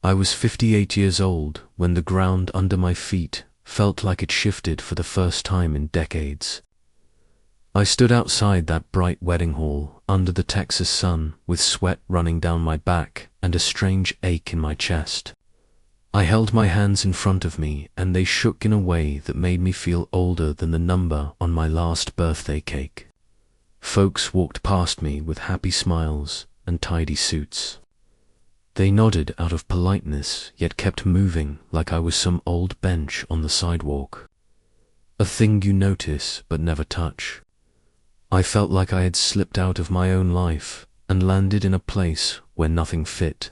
I was 58 years old when the ground under my feet felt like it shifted for the first time in decades. I stood outside that bright wedding hall under the Texas sun with sweat running down my back and a strange ache in my chest. I held my hands in front of me and they shook in a way that made me feel older than the number on my last birthday cake. Folks walked past me with happy smiles and tidy suits. They nodded out of politeness, yet kept moving like I was some old bench on the sidewalk. A thing you notice but never touch. I felt like I had slipped out of my own life and landed in a place where nothing fit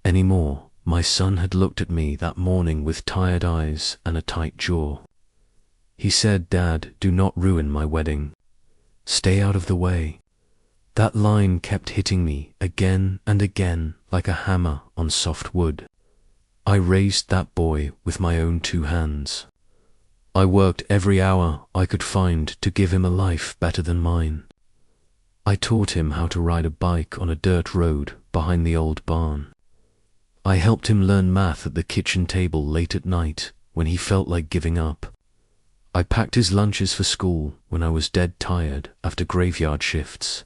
anymore. My son had looked at me that morning with tired eyes and a tight jaw. He said, "Dad, do not ruin my wedding. Stay out of the way." That line kept hitting me again and again like a hammer on soft wood. I raised that boy with my own 2 hands. I worked every hour I could find to give him a life better than mine. I taught him how to ride a bike on a dirt road behind the old barn. I helped him learn math at the kitchen table late at night when he felt like giving up. I packed his lunches for school when I was dead tired after graveyard shifts.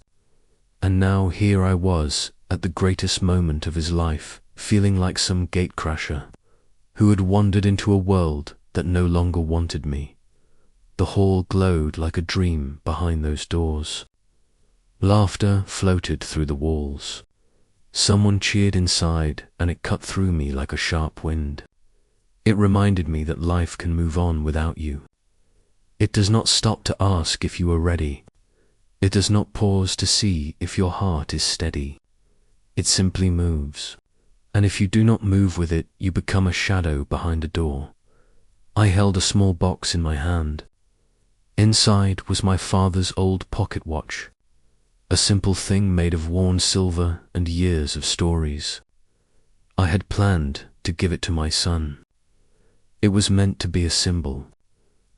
And now here I was at the greatest moment of his life, feeling like some gatecrasher who had wandered into a world that no longer wanted me. The hall glowed like a dream behind those doors. Laughter floated through the walls. Someone cheered inside, and it cut through me like a sharp wind. It reminded me that life can move on without you. It does not stop to ask if you are ready. It does not pause to see if your heart is steady. It simply moves. And if you do not move with it, you become a shadow behind a door. I held a small box in my hand. Inside was my father's old pocket watch, a simple thing made of worn silver and years of stories. I had planned to give it to my son. It was meant to be a symbol,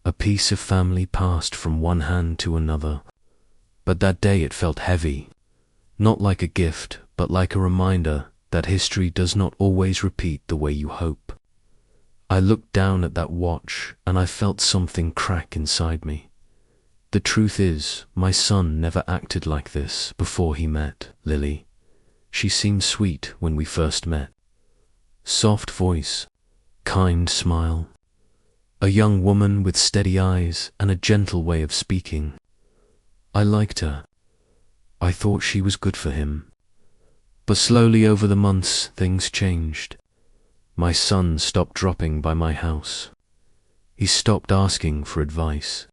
a piece of family passed from one hand to another. But that day it felt heavy, not like a gift, but like a reminder that history does not always repeat the way you hope. I looked down at that watch and I felt something crack inside me. The truth is, my son never acted like this before he met Lily. She seemed sweet when we first met. Soft voice, kind smile, a young woman with steady eyes and a gentle way of speaking. I liked her. I thought she was good for him. But slowly over the months, things changed. My son stopped dropping by my house. He stopped asking for advice.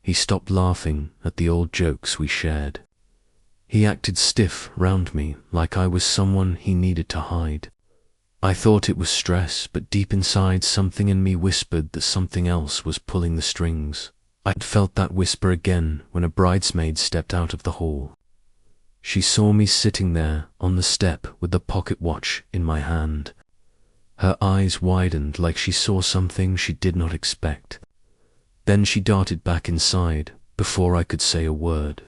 He stopped laughing at the old jokes we shared. He acted stiff round me, like I was someone he needed to hide. I thought it was stress, but deep inside something in me whispered that something else was pulling the strings. I'd felt that whisper again when a bridesmaid stepped out of the hall. She saw me sitting there on the step with the pocket watch in my hand. Her eyes widened like she saw something she did not expect. Then she darted back inside before I could say a word.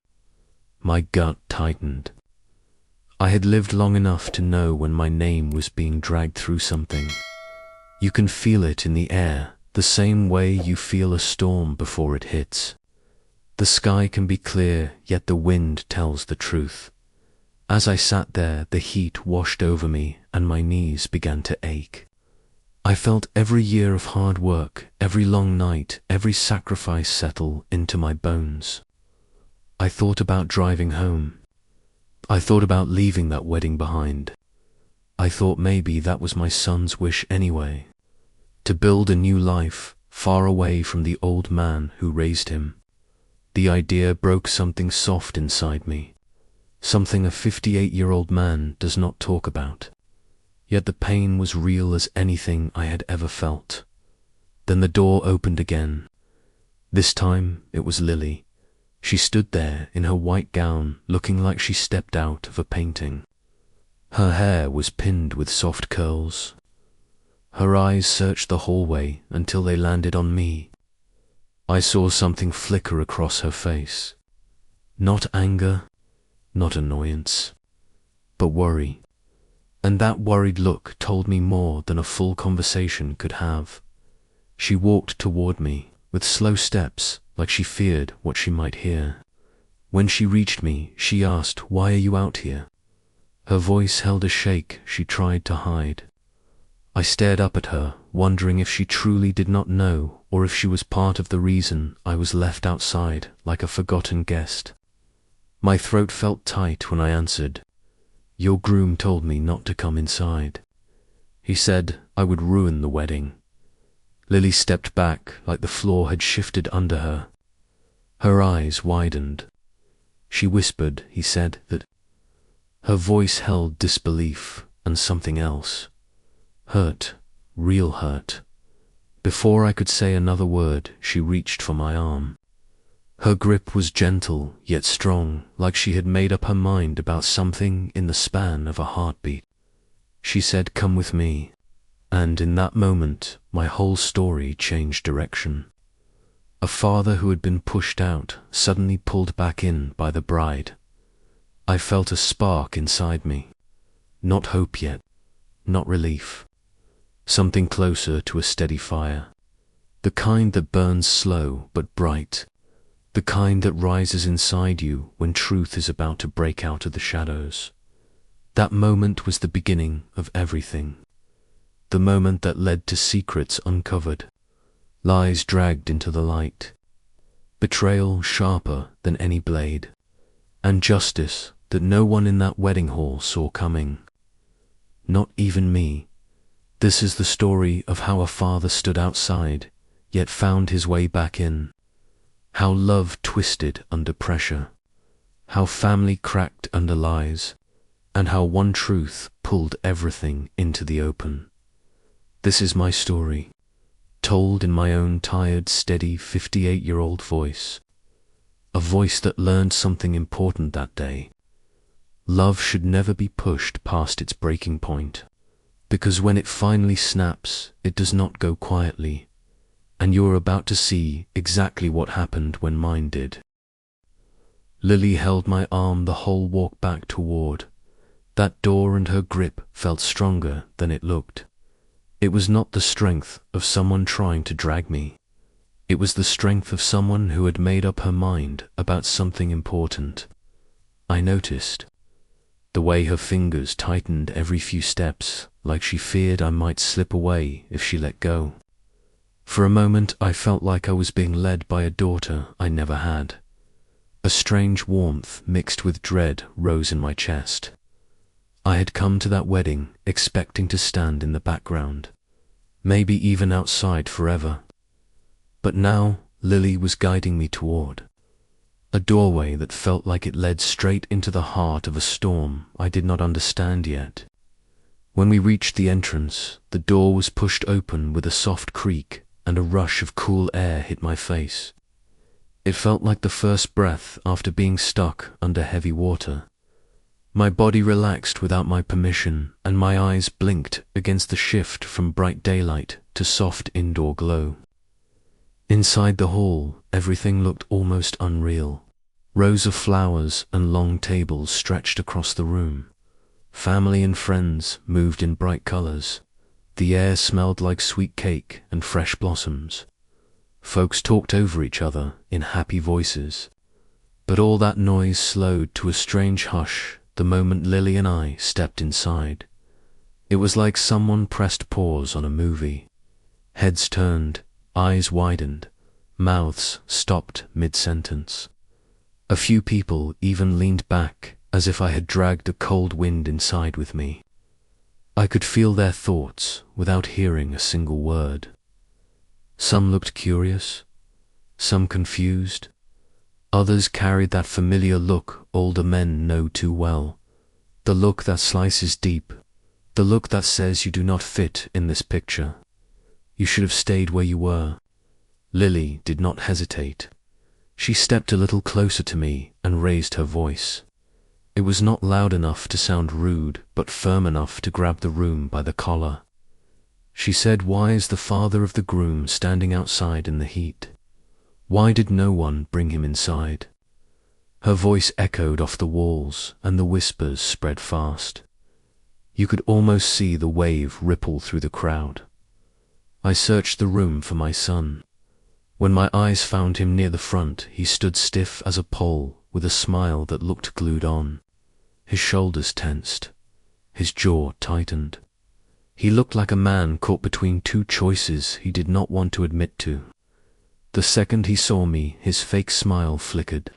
My gut tightened. I had lived long enough to know when my name was being dragged through something. You can feel it in the air, the same way you feel a storm before it hits. The sky can be clear, yet the wind tells the truth. As I sat there, the heat washed over me and my knees began to ache. I felt every year of hard work, every long night, every sacrifice settle into my bones. I thought about driving home. I thought about leaving that wedding behind. I thought maybe that was my son's wish anyway, to build a new life far away from the old man who raised him. The idea broke something soft inside me, something a 58-year-old man does not talk about. Yet the pain was real as anything I had ever felt. Then the door opened again. This time it was Lily. She stood there in her white gown, looking like she stepped out of a painting. Her hair was pinned with soft curls. Her eyes searched the hallway until they landed on me. I saw something flicker across her face. Not anger, not annoyance, but worry. and that worried look told me more than a full conversation could have. She walked toward me, with slow steps, like she feared what she might hear. When she reached me, she asked, "Why are you out here?" Her voice held a shake she tried to hide. I stared up at her, wondering if she truly did not know, or if she was part of the reason I was left outside like a forgotten guest. My throat felt tight when I answered, "Your groom told me not to come inside. He said I would ruin the wedding." Lily stepped back like the floor had shifted under her. Her eyes widened. "She whispered," he said, "that..." Her voice held disbelief and something else. Hurt, real hurt. Before I could say another word, she reached for my arm. Her grip was gentle yet strong, like she had made up her mind about something in the span of a heartbeat. She said, "Come with me." And in that moment, my whole story changed direction. A father who had been pushed out, suddenly pulled back in by the bride. I felt a spark inside me. Not hope yet, not relief. Something closer to a steady fire. The kind that burns slow but bright. The kind that rises inside you when truth is about to break out of the shadows. That moment was the beginning of everything. The moment that led to secrets uncovered, lies dragged into the light, betrayal sharper than any blade, and justice that no one in that wedding hall saw coming. Not even me. This is the story of how a father stood outside, yet found his way back in. How love twisted under pressure. How family cracked under lies. And how one truth pulled everything into the open. This is my story, told in my own tired, steady 58-year-old voice. A voice that learned something important that day. Love should never be pushed past its breaking point, because when it finally snaps, it does not go quietly, and you're about to see exactly what happened when mine did. Lily held my arm the whole walk back toward. That door, and her grip felt stronger than it looked. It was not the strength of someone trying to drag me. It was the strength of someone who had made up her mind about something important. I noticed the way her fingers tightened every few steps, like she feared I might slip away if she let go. For a moment I felt like I was being led by a daughter I never had. A strange warmth mixed with dread rose in my chest. I had come to that wedding expecting to stand in the background, maybe even outside forever. But now Lily was guiding me toward a doorway that felt like it led straight into the heart of a storm I did not understand yet. When we reached the entrance, the door was pushed open with a soft creak, and a rush of cool air hit my face. It felt like the first breath after being stuck under heavy water. My body relaxed without my permission, and my eyes blinked against the shift from bright daylight to soft indoor glow. Inside the hall, everything looked almost unreal. Rows of flowers and long tables stretched across the room. Family and friends moved in bright colors. The air smelled like sweet cake and fresh blossoms. Folks talked over each other in happy voices. But all that noise slowed to a strange hush the moment Lily and I stepped inside. It was like someone pressed pause on a movie. Heads turned, eyes widened, mouths stopped mid-sentence. A few people even leaned back as if I had dragged a cold wind inside with me. I could feel their thoughts without hearing a single word. Some looked curious, some confused. Others carried that familiar look older men know too well. The look that slices deep. The look that says you do not fit in this picture. You should have stayed where you were. Lily did not hesitate. She stepped a little closer to me and raised her voice. It was not loud enough to sound rude, but firm enough to grab the room by the collar. She said, "Why is the father of the groom standing outside in the heat? Why did no one bring him inside?" Her voice echoed off the walls, and the whispers spread fast. You could almost see the wave ripple through the crowd. I searched the room for my son. When my eyes found him near the front, he stood stiff as a pole with a smile that looked glued on. His shoulders tensed, his jaw tightened. He looked like a man caught between two choices he did not want to admit to. The second he saw me, his fake smile flickered.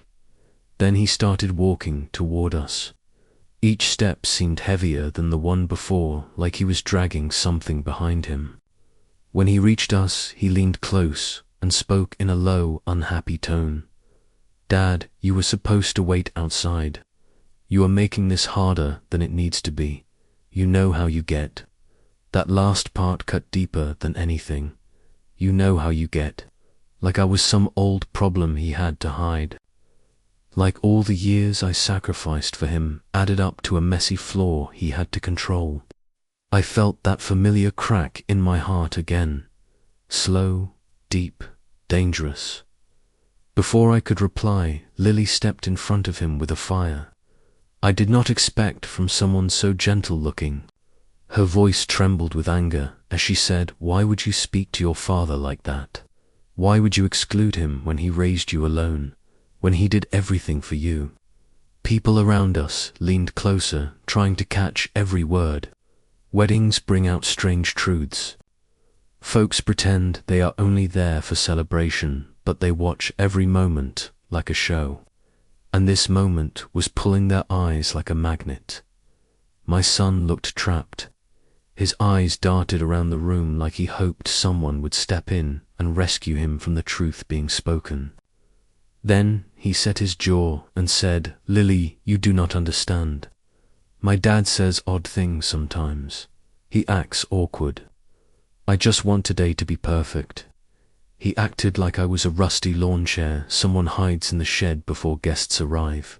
Then he started walking toward us. Each step seemed heavier than the one before, like he was dragging something behind him. When he reached us, he leaned close and spoke in a low, unhappy tone. "Dad, you were supposed to wait outside. You are making this harder than it needs to be. You know how you get." That last part cut deeper than anything. You know how you get. Like I was some old problem he had to hide. Like all the years I sacrificed for him added up to a messy flaw he had to control. I felt that familiar crack in my heart again. Slow, deep, dangerous. Before I could reply, Lily stepped in front of him with a fire. I did not expect from someone so gentle-looking. Her voice trembled with anger as she said, "Why would you speak to your father like that? Why would you exclude him when he raised you alone, when he did everything for you?" People around us leaned closer, trying to catch every word. Weddings bring out strange truths. Folks pretend they are only there for celebration, but they watch every moment like a show. And this moment was pulling their eyes like a magnet. My son looked trapped. His eyes darted around the room like he hoped someone would step in and rescue him from the truth being spoken. Then he set his jaw and said, "Lily, you do not understand. My dad says odd things sometimes. He acts awkward. I just want today to be perfect." He acted like I was a rusty lawn chair someone hides in the shed before guests arrive.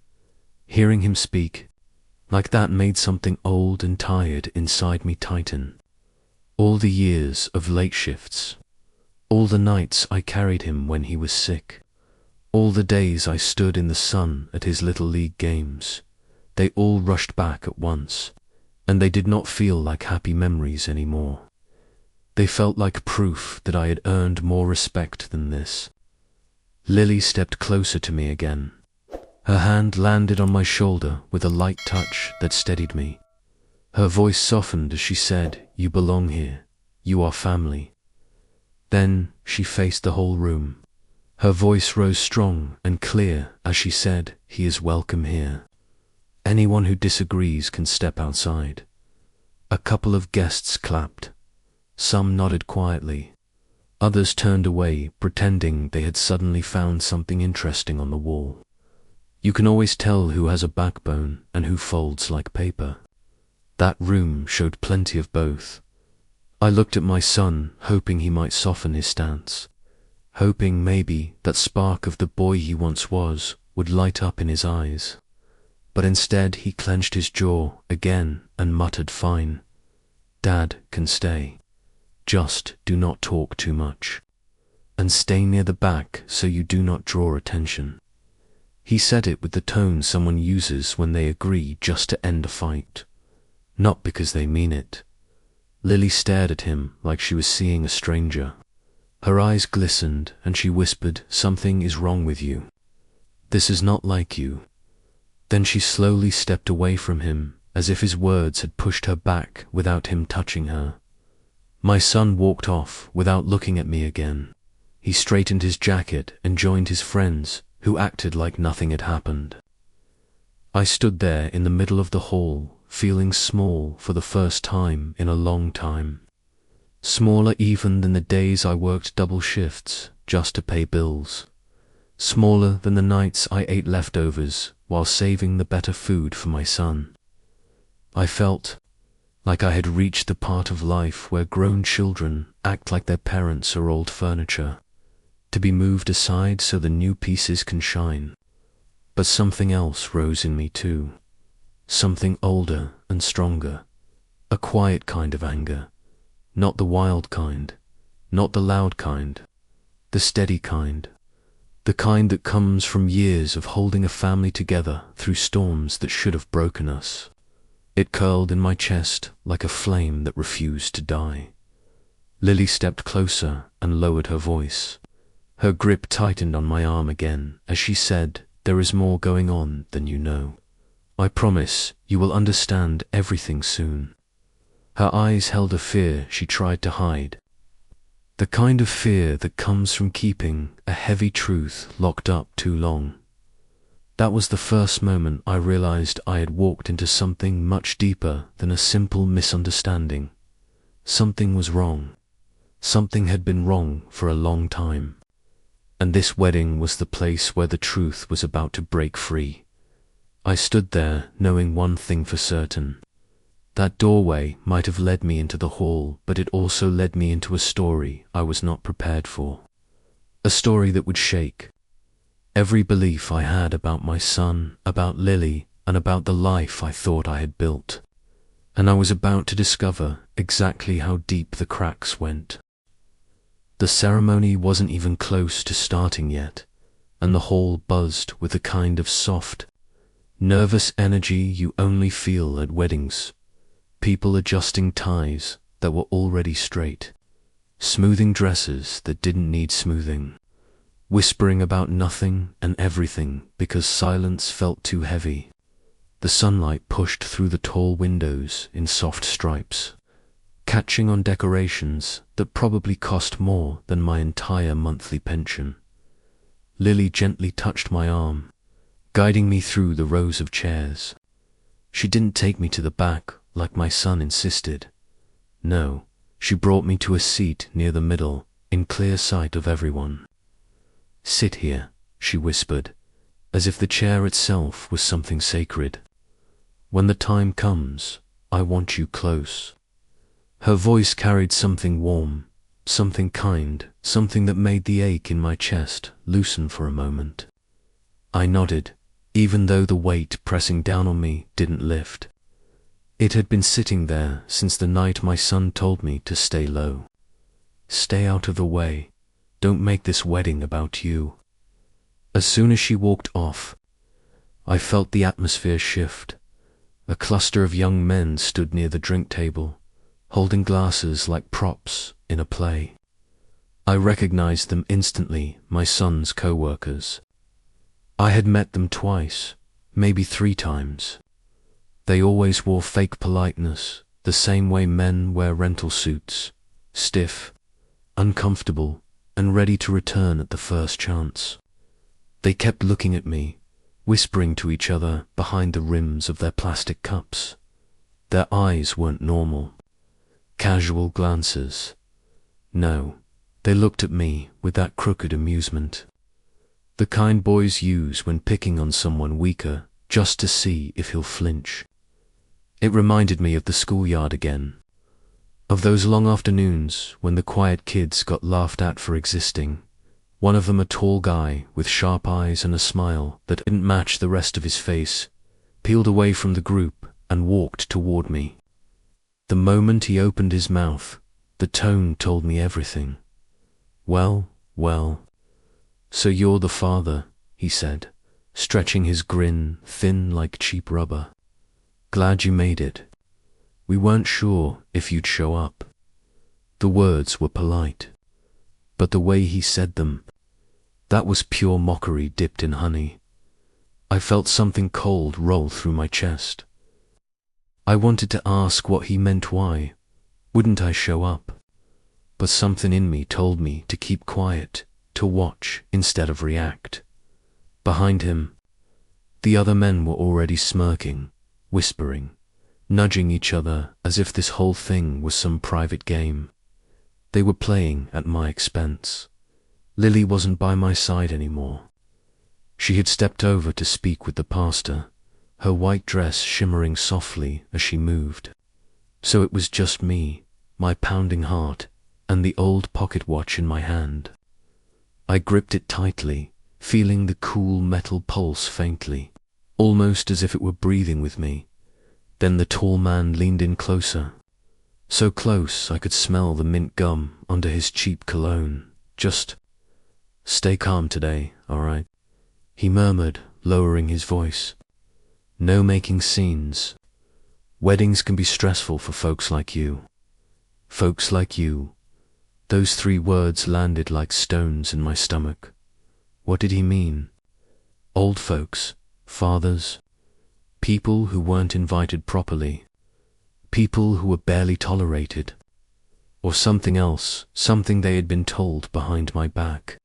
Hearing him speak like that made something old and tired inside me tighten. All the years of late shifts, all the nights I carried him when he was sick, all the days I stood in the sun at his little league games, they all rushed back at once, and they did not feel like happy memories anymore. They felt like proof that I had earned more respect than this. Lily stepped closer to me again. Her hand landed on my shoulder with a light touch that steadied me. Her voice softened as she said, "You belong here. You are family." Then she faced the whole room. Her voice rose strong and clear as she said, "He is welcome here. Anyone who disagrees can step outside." A couple of guests clapped. Some nodded quietly. Others turned away, pretending they had suddenly found something interesting on the wall. You can always tell who has a backbone and who folds like paper. That room showed plenty of both. I looked at my son, hoping he might soften his stance, hoping maybe that spark of the boy he once was would light up in his eyes. But instead he clenched his jaw again and muttered, "Fine. Dad can stay. Just do not talk too much. And stay near the back so you do not draw attention." He said it with the tone someone uses when they agree just to end a fight, not because they mean it. Lily stared at him like she was seeing a stranger. Her eyes glistened and she whispered, "Something is wrong with you. This is not like you." Then she slowly stepped away from him, as if his words had pushed her back without him touching her. My son walked off without looking at me again. He straightened his jacket and joined his friends, who acted like nothing had happened. I stood there in the middle of the hall, feeling small for the first time in a long time. Smaller even than the days I worked double shifts just to pay bills. Smaller than the nights I ate leftovers while saving the better food for my son. I felt like I had reached the part of life where grown children act like their parents are old furniture, to be moved aside so the new pieces can shine. But something else rose in me too. Something older and stronger. A quiet kind of anger. Not the wild kind. Not the loud kind. The steady kind. The kind that comes from years of holding a family together through storms that should have broken us. It curled in my chest like a flame that refused to die. Lily stepped closer and lowered her voice. Her grip tightened on my arm again as she said, "There is more going on than you know. I promise you will understand everything soon." Her eyes held a fear she tried to hide. The kind of fear that comes from keeping a heavy truth locked up too long. That was the first moment I realized I had walked into something much deeper than a simple misunderstanding. Something was wrong. Something had been wrong for a long time. And this wedding was the place where the truth was about to break free. I stood there knowing one thing for certain. That doorway might have led me into the hall, but it also led me into a story I was not prepared for. A story that would shake every belief I had about my son, about Lily, and about the life I thought I had built. And I was about to discover exactly how deep the cracks went. The ceremony wasn't even close to starting yet, and the hall buzzed with the kind of soft, nervous energy you only feel at weddings. People adjusting ties that were already straight, smoothing dresses that didn't need smoothing, whispering about nothing and everything because silence felt too heavy. The sunlight pushed through the tall windows in soft stripes, catching on decorations that probably cost more than my entire monthly pension. Lily gently touched my arm, guiding me through the rows of chairs. She didn't take me to the back like my son insisted. No, she brought me to a seat near the middle, in clear sight of everyone. "Sit here," she whispered, as if the chair itself was something sacred. "When the time comes, I want you close." Her voice carried something warm, something kind, something that made the ache in my chest loosen for a moment. I nodded, even though the weight pressing down on me didn't lift. It had been sitting there since the night my son told me to stay low. Stay out of the way. Don't make this wedding about you. As soon as she walked off, I felt the atmosphere shift. A cluster of young men stood near the drink table, holding glasses like props in a play. I recognized them instantly, my son's co-workers. I had met them twice, maybe 3 times. They always wore fake politeness, the same way men wear rental suits, stiff, uncomfortable, and ready to return at the first chance. They kept looking at me, whispering to each other behind the rims of their plastic cups. Their eyes weren't normal. Casual glances. No, they looked at me with that crooked amusement. The kind boys use when picking on someone weaker just to see if he'll flinch. It reminded me of the schoolyard again, of those long afternoons when the quiet kids got laughed at for existing. One of them, a tall guy with sharp eyes and a smile that didn't match the rest of his face, peeled away from the group and walked toward me. The moment he opened his mouth, the tone told me everything. Well, so you're the father," he said, stretching his grin thin like cheap rubber. "Glad you made it. We weren't sure if you'd show up." The words were polite, but the way he said them, that was pure mockery dipped in honey. I felt something cold roll through my chest. I wanted to ask what he meant. Why wouldn't I show up? But something in me told me to keep quiet, to watch instead of react. Behind him, the other men were already smirking, whispering, nudging each other as if this whole thing was some private game. They were playing at my expense. Lily wasn't by my side anymore. She had stepped over to speak with the pastor, her white dress shimmering softly as she moved. So it was just me, my pounding heart, and the old pocket watch in my hand. I gripped it tightly, feeling the cool metal pulse faintly, almost as if it were breathing with me. Then the tall man leaned in closer, so close I could smell the mint gum under his cheap cologne. "Just stay calm today, all right?" he murmured, lowering his voice. "No making scenes. Weddings can be stressful for folks like you. Folks like you. Those 3 words landed like stones in my stomach. What did he mean? Old folks, fathers, people who weren't invited properly, people who were barely tolerated, or something else, something they had been told behind my back.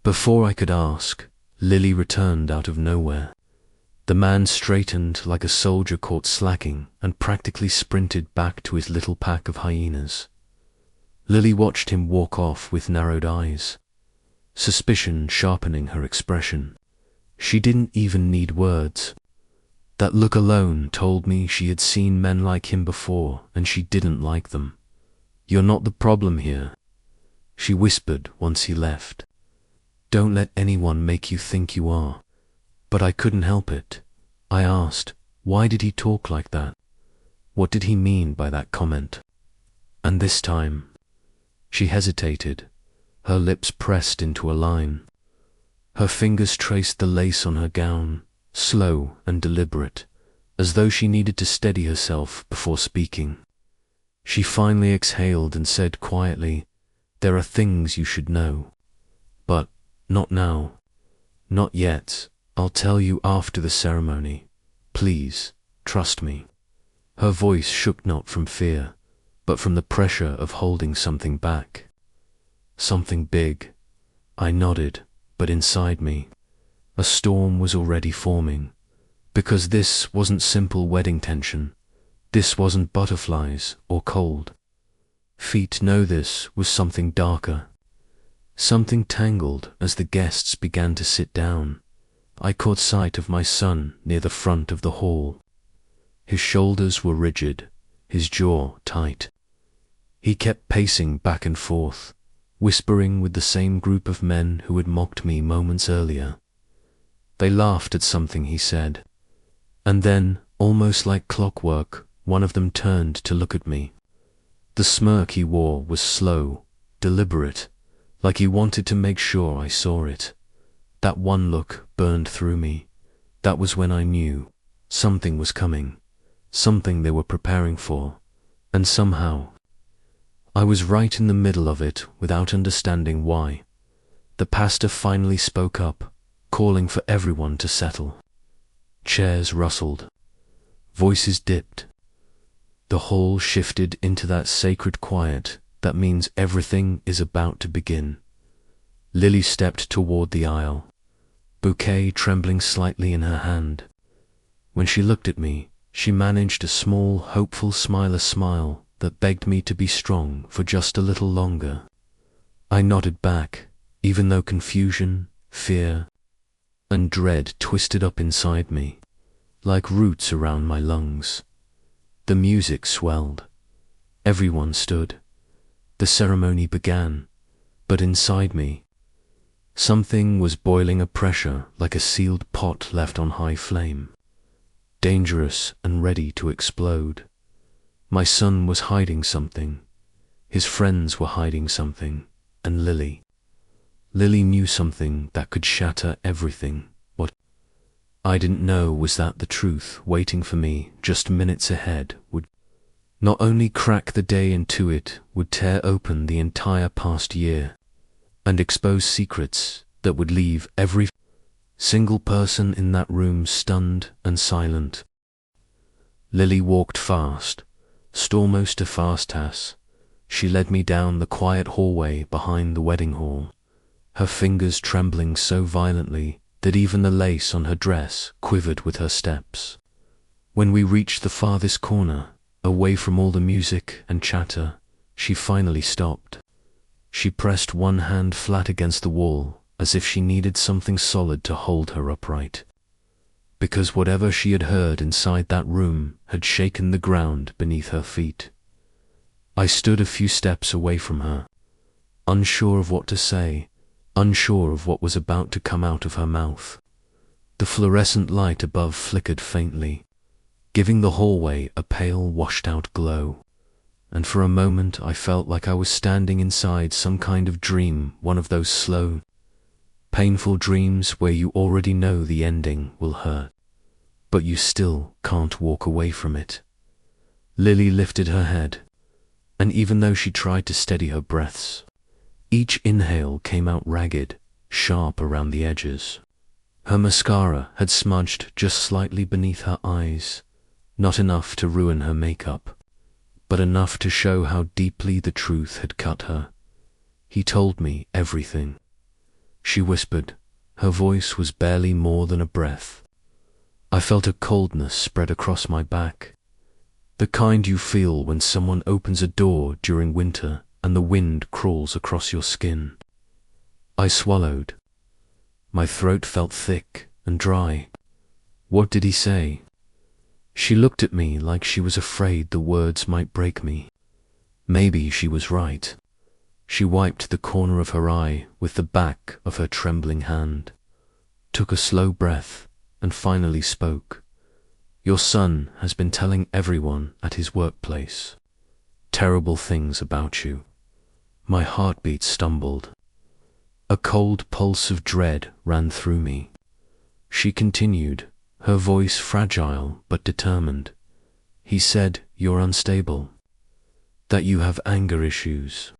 Before I could ask, Lily returned out of nowhere. The man straightened like a soldier caught slacking and practically sprinted back to his little pack of hyenas. Lily watched him walk off with narrowed eyes, suspicion sharpening her expression. She didn't even need words. That look alone told me she had seen men like him before and she didn't like them. "You're not the problem here," she whispered once he left. "Don't let anyone make you think you are." But I couldn't help it. I asked, why did he talk like that? What did he mean by that comment? And this time, she hesitated, her lips pressed into a line. Her fingers traced the lace on her gown, slow and deliberate, as though she needed to steady herself before speaking. She finally exhaled and said quietly, "There are things you should know. But not now. Not yet. I'll tell you after the ceremony. Please, trust me." Her voice shook not from fear, but from the pressure of holding something back. Something big. I nodded, but inside me, a storm was already forming. Because this wasn't simple wedding tension. This wasn't butterflies or cold. Feet know this was something darker. Something tangled as the guests began to sit down. I caught sight of my son near the front of the hall. His shoulders were rigid, his jaw tight. He kept pacing back and forth, whispering with the same group of men who had mocked me moments earlier. They laughed at something he said. And then, almost like clockwork, one of them turned to look at me. The smirk he wore was slow, deliberate, like he wanted to make sure I saw it. That one look burned through me. That was when I knew something was coming, something they were preparing for, and somehow I was right in the middle of it without understanding why. The pastor finally spoke up, calling for everyone to settle. Chairs rustled, voices dipped. The hall shifted into that sacred quiet that means everything is about to begin. Lily stepped toward the aisle, bouquet trembling slightly in her hand. When she looked at me, she managed a small, hopeful smile, a smile that begged me to be strong for just a little longer. I nodded back, even though confusion, fear, and dread twisted up inside me, like roots around my lungs. The music swelled. Everyone stood. The ceremony began, but inside me, something was boiling, a pressure like a sealed pot left on high flame, dangerous and ready to explode. My son was hiding something. His friends were hiding something. And Lily knew something that could shatter everything. What I didn't know was that the truth waiting for me just minutes ahead would not only crack the day into it, would tear open the entire past year and expose secrets that would leave every single person in that room stunned and silent. Lily walked fast, almost a fast tass. She led me down the quiet hallway behind the wedding hall, her fingers trembling so violently that even the lace on her dress quivered with her steps. When we reached the farthest corner, away from all the music and chatter, she finally stopped. She pressed one hand flat against the wall, as if she needed something solid to hold her upright. Because whatever she had heard inside that room had shaken the ground beneath her feet. I stood a few steps away from her, unsure of what to say, unsure of what was about to come out of her mouth. The fluorescent light above flickered faintly, giving the hallway a pale, washed-out glow. And for a moment I felt like I was standing inside some kind of dream, one of those slow, painful dreams where you already know the ending will hurt, but you still can't walk away from it. Lily lifted her head, and even though she tried to steady her breaths, each inhale came out ragged, sharp around the edges. Her mascara had smudged just slightly beneath her eyes, not enough to ruin her makeup, but enough to show how deeply the truth had cut her. "He told me everything," she whispered. Her voice was barely more than a breath. I felt a coldness spread across my back, the kind you feel when someone opens a door during winter and the wind crawls across your skin. I swallowed. My throat felt thick and dry. "What did he say?" She looked at me like she was afraid the words might break me. Maybe she was right. She wiped the corner of her eye with the back of her trembling hand, took a slow breath, and finally spoke. "Your son has been telling everyone at his workplace terrible things about you." My heartbeat stumbled. A cold pulse of dread ran through me. She continued, her voice fragile but determined. "He said you're unstable, that you have anger issues,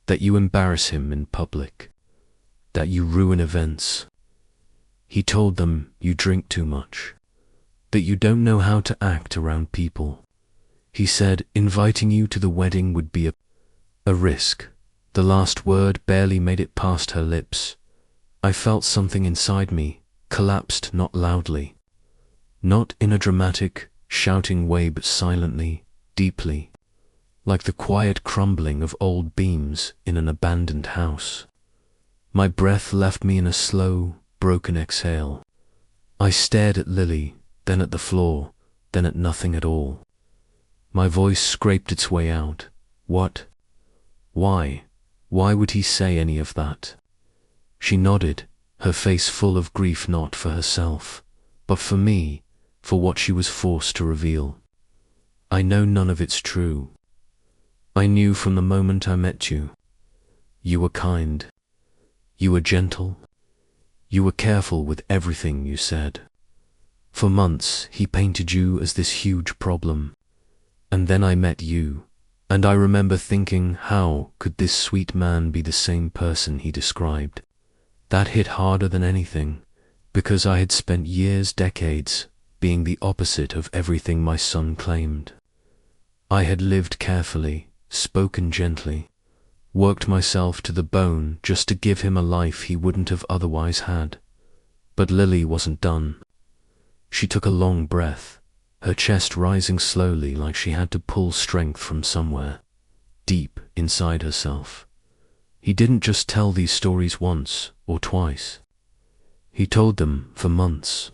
that you embarrass him in public, that you ruin events. He told them you drink too much, that you don't know how to act around people. He said inviting you to the wedding would be a risk." The last word barely made it past her lips. I felt something inside me collapsed, not loudly, not in a dramatic, shouting way, but silently, deeply, like the quiet crumbling of old beams in an abandoned house. My breath left me in a slow, broken exhale. I stared at Lily, then at the floor, then at nothing at all. My voice scraped its way out. "What? Why? Why would he say any of that?" She nodded, her face full of grief, not for herself, but for me, for what she was forced to reveal. "I know none of it's true. I knew from the moment I met you. You were kind. You were gentle. You were careful with everything you said. For months he painted you as this huge problem. And then I met you. And I remember thinking, how could this sweet man be the same person he described? That hit harder than anything, because I had spent years, decades, being the opposite of everything my son claimed. I had lived carefully, spoken gently, worked myself to the bone just to give him a life he wouldn't have otherwise had. But Lily wasn't done. She took a long breath, her chest rising slowly like she had to pull strength from somewhere, deep inside herself. He didn't just tell these stories once or twice. He told them for months.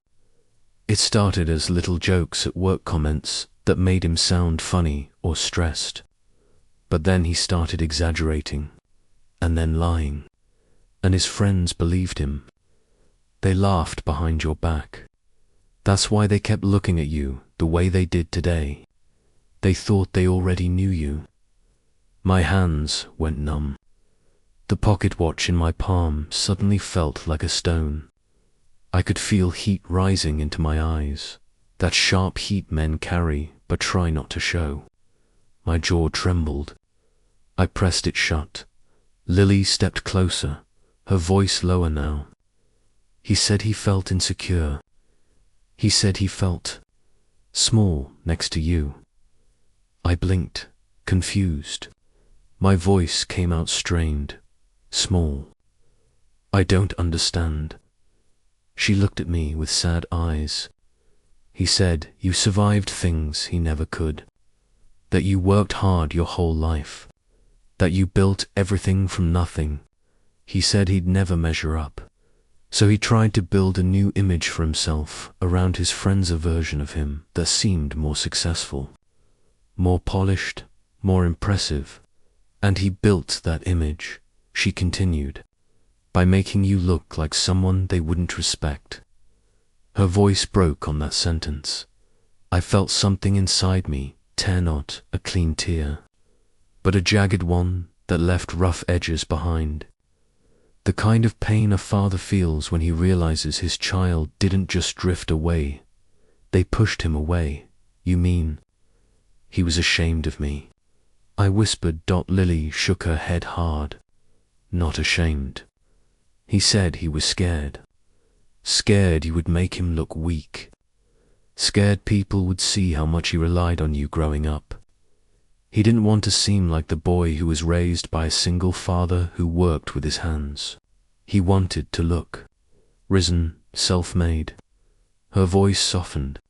It started as little jokes at work, comments that made him sound funny or stressed. But then he started exaggerating, and then lying, and his friends believed him. They laughed behind your back. That's why they kept looking at you the way they did today. They thought they already knew you. My hands went numb. The pocket watch in my palm suddenly felt like a stone. I could feel heat rising into my eyes, that sharp heat men carry but try not to show. My jaw trembled. I pressed it shut. Lily stepped closer, her voice lower now. "He said he felt insecure. He said he felt small next to you." I blinked, confused. My voice came out strained. "Small. I don't understand." She looked at me with sad eyes. "He said you survived things he never could, that you worked hard your whole life, that you built everything from nothing. He said he'd never measure up. So he tried to build a new image for himself around his friend's version of him that seemed more successful, more polished, more impressive. And he built that image," she continued, "by making you look like someone they wouldn't respect." Her voice broke on that sentence. I felt something inside me tear, not a clean tear, but a jagged one that left rough edges behind. The kind of pain a father feels when he realizes his child didn't just drift away. They pushed him away. "You mean?" He was ashamed of me. I whispered. Lily shook her head hard. Not ashamed. He said he was scared. Scared you would make him look weak. Scared people would see how much he relied on you growing up. He didn't want to seem like the boy who was raised by a single father who worked with his hands. He wanted to look risen, self-made. Her voice softened.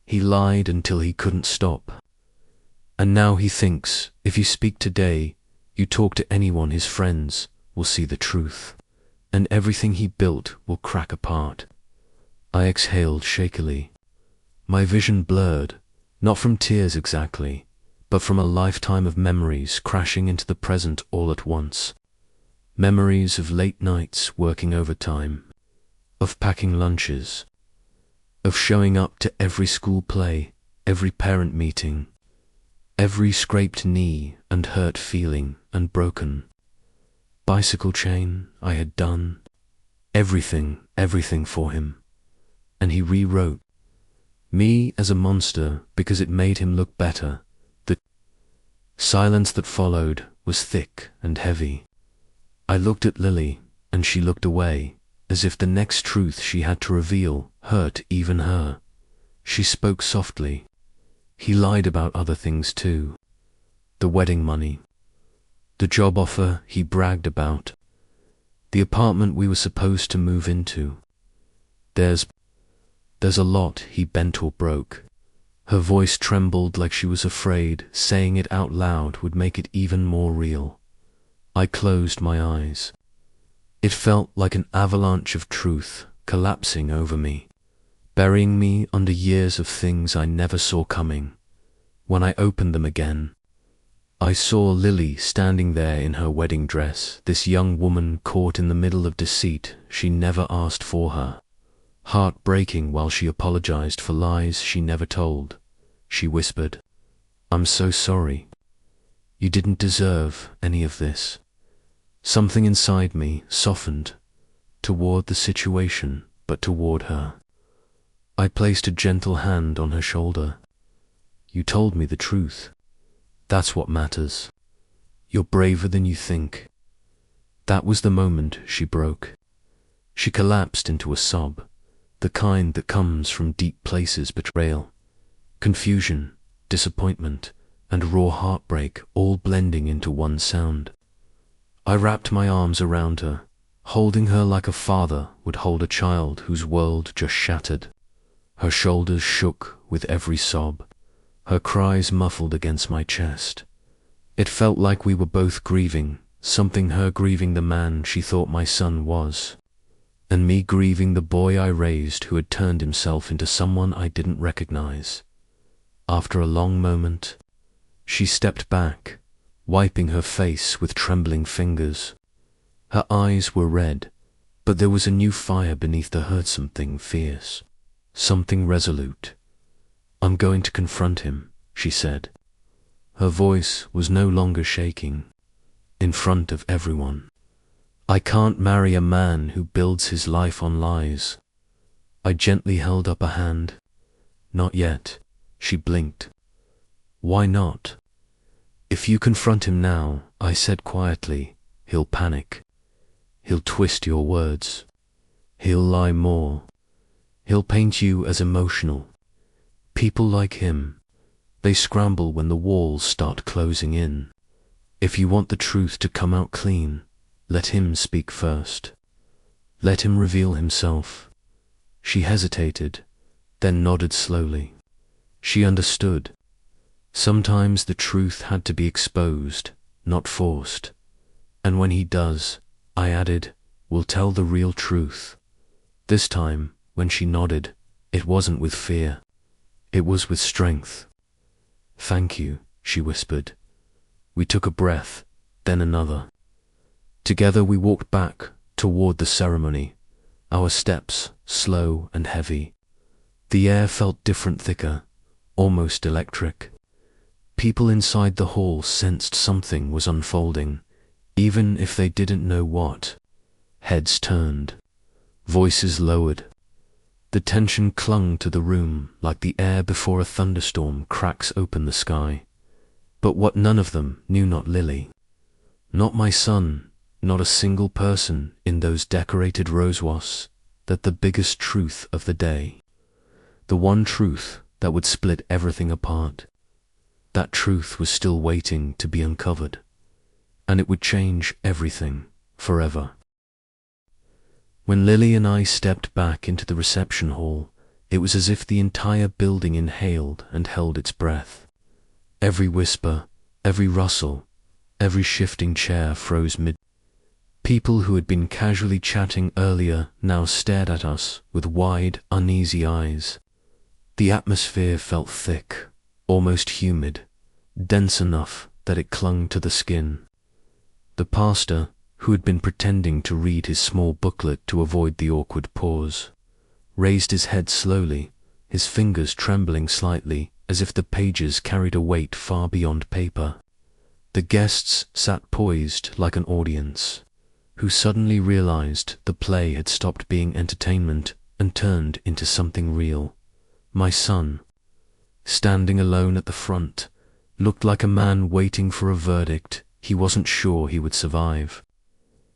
He lied until he couldn't stop. And now he thinks if you speak today, you talk to anyone, his friends will see the truth, and everything he built will crack apart. I exhaled shakily. My vision blurred, not from tears exactly, but from a lifetime of memories crashing into the present all at once. Memories of late nights working overtime, of packing lunches, of showing up to every school play, every parent meeting, every scraped knee and hurt feeling and broken bicycle chain I had done. Everything for him. And he rewrote me as a monster because it made him look better. The silence that followed was thick and heavy. I looked at Lily, and she looked away, as if the next truth she had to reveal hurt even her. She spoke softly. He lied about other things too. The wedding money. The job offer he bragged about. The apartment we were supposed to move into. There's a lot he bent or broke. Her voice trembled like she was afraid saying it out loud would make it even more real. I closed my eyes. It felt like an avalanche of truth collapsing over me, burying me under years of things I never saw coming. When I opened them again, I saw Lily standing there in her wedding dress, this young woman caught in the middle of deceit she never asked for her. Heartbreaking while she apologized for lies she never told. She whispered, "I'm so sorry. You didn't deserve any of this." Something inside me softened, toward the situation, but toward her. I placed a gentle hand on her shoulder. "You told me the truth. That's what matters. You're braver than you think." That was the moment she broke. She collapsed into a sob, the kind that comes from deep places. Betrayal, confusion, disappointment, and raw heartbreak all blending into one sound. I wrapped my arms around her, holding her like a father would hold a child whose world just shattered. Her shoulders shook with every sob, her cries muffled against my chest. It felt like we were both grieving, something, her grieving the man she thought my son was, and me grieving the boy I raised who had turned himself into someone I didn't recognize. After a long moment, she stepped back, wiping her face with trembling fingers. Her eyes were red, but there was a new fire beneath the hurt, something fierce, something resolute. "I'm going to confront him," she said. Her voice was no longer shaking. "In front of everyone. I can't marry a man who builds his life on lies." I gently held up a hand. "Not yet," she blinked. "Why not?" "If you confront him now," I said quietly, "he'll panic. He'll twist your words. He'll lie more. He'll paint you as emotional. People like him, they scramble when the walls start closing in. If you want the truth to come out clean, let him speak first. Let him reveal himself." She hesitated, then nodded slowly. She understood. Sometimes the truth had to be exposed, not forced. "And when he does," I added, "we'll tell the real truth." This time, when she nodded, it wasn't with fear. It was with strength. "Thank you," she whispered. We took a breath, then another. Together we walked back toward the ceremony, our steps slow and heavy. The air felt different, thicker, almost electric. People inside the hall sensed something was unfolding, even if they didn't know what. Heads turned, voices lowered. The tension clung to the room like the air before a thunderstorm cracks open the sky. But what none of them knew, not Lily, not my son, not a single person in those decorated rows, was that the biggest truth of the day, the one truth that would split everything apart, that truth was still waiting to be uncovered, and it would change everything forever. When Lily and I stepped back into the reception hall, it was as if the entire building inhaled and held its breath. Every whisper, every rustle, every shifting chair froze mid. People who had been casually chatting earlier now stared at us with wide, uneasy eyes. The atmosphere felt thick, almost humid, dense enough that it clung to the skin. The pastor, who had been pretending to read his small booklet to avoid the awkward pause, raised his head slowly, his fingers trembling slightly as if the pages carried a weight far beyond paper. The guests sat poised like an audience, who suddenly realized the play had stopped being entertainment and turned into something real. My son, standing alone at the front, looked like a man waiting for a verdict he wasn't sure he would survive.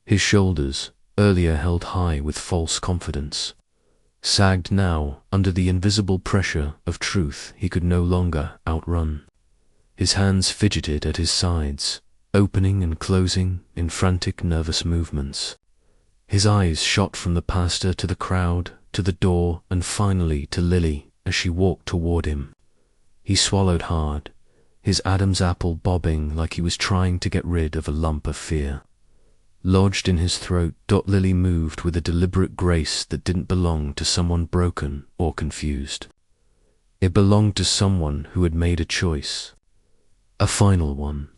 His shoulders, earlier held high with false confidence, sagged now under the invisible pressure of truth he could no longer outrun. His hands fidgeted at his sides, opening and closing in frantic, nervous movements. His eyes shot from the pastor to the crowd, to the door, and finally to Lily as she walked toward him. He swallowed hard, his Adam's apple bobbing like he was trying to get rid of a lump of fear. Lodged in his throat, Lily moved with a deliberate grace that didn't belong to someone broken or confused. It belonged to someone who had made a choice, a final one.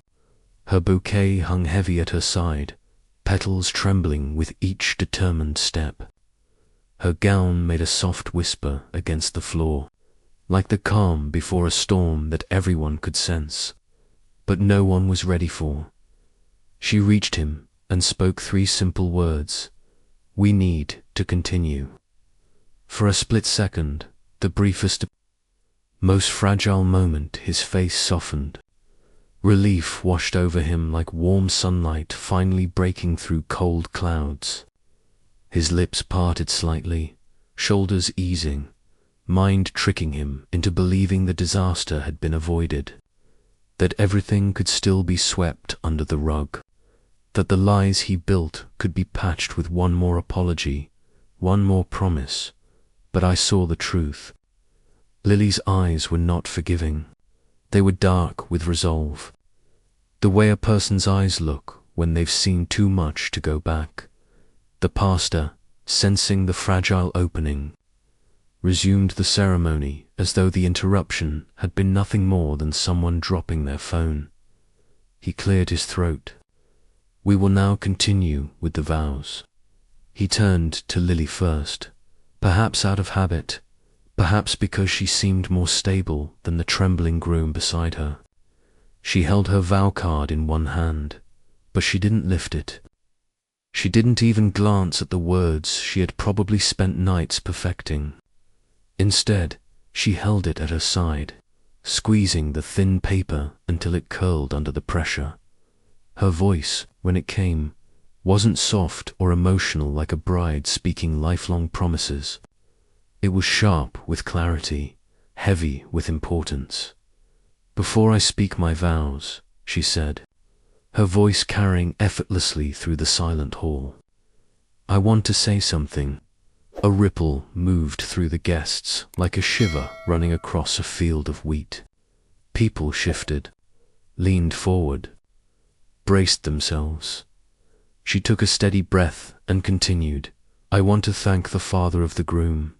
Her bouquet hung heavy at her side, petals trembling with each determined step. Her gown made a soft whisper against the floor, like the calm before a storm that everyone could sense, but no one was ready for. She reached him and spoke 3 simple words: "We need to continue." For a split second, the briefest, most fragile moment, his face softened. Relief washed over him like warm sunlight finally breaking through cold clouds. His lips parted slightly, shoulders easing, mind tricking him into believing the disaster had been avoided, that everything could still be swept under the rug, that the lies he built could be patched with one more apology, one more promise. But I saw the truth. Lily's eyes were not forgiving. They were dark with resolve. The way a person's eyes look when they've seen too much to go back. The pastor, sensing the fragile opening, resumed the ceremony as though the interruption had been nothing more than someone dropping their phone. He cleared his throat. "We will now continue with the vows." He turned to Lily first, perhaps out of habit, perhaps because she seemed more stable than the trembling groom beside her. She held her vow card in one hand, but she didn't lift it. She didn't even glance at the words she had probably spent nights perfecting. Instead, she held it at her side, squeezing the thin paper until it curled under the pressure. Her voice, when it came, wasn't soft or emotional like a bride speaking lifelong promises. It was sharp with clarity, heavy with importance. "Before I speak my vows," she said, her voice carrying effortlessly through the silent hall, "I want to say something." A ripple moved through the guests like a shiver running across a field of wheat. People shifted, leaned forward, braced themselves. She took a steady breath and continued, "I want to thank the father of the groom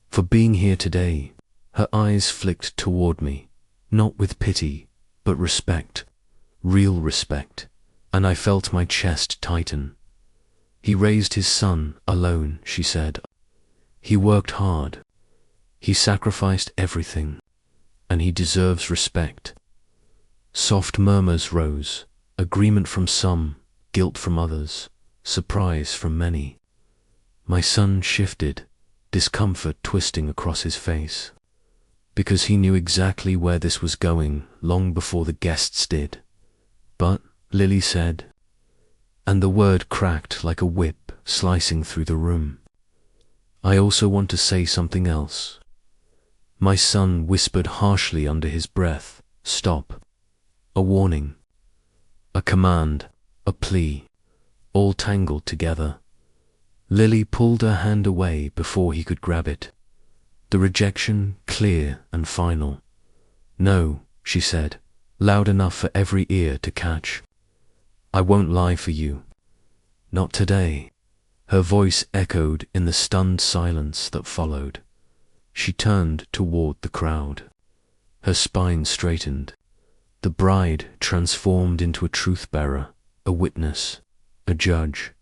for being here today." Her eyes flicked toward me, not with pity, but respect, real respect, and I felt my chest tighten. "He raised his son alone," she said. "He worked hard. He sacrificed everything, and he deserves respect." Soft murmurs rose, agreement from some, guilt from others, surprise from many. My son shifted, discomfort twisting across his face. Because he knew exactly where this was going long before the guests did. But, Lily said, and the word cracked like a whip slicing through the room, I also want to say something else. My son whispered harshly under his breath, stop. A warning. A command. A plea. All tangled together. Lily pulled her hand away before he could grab it. The rejection clear and final. No, she said, loud enough for every ear to catch. I won't lie for you. Not today. Her voice echoed in the stunned silence that followed. She turned toward the crowd. Her spine straightened. The bride transformed into a truth-bearer, a witness, a judge.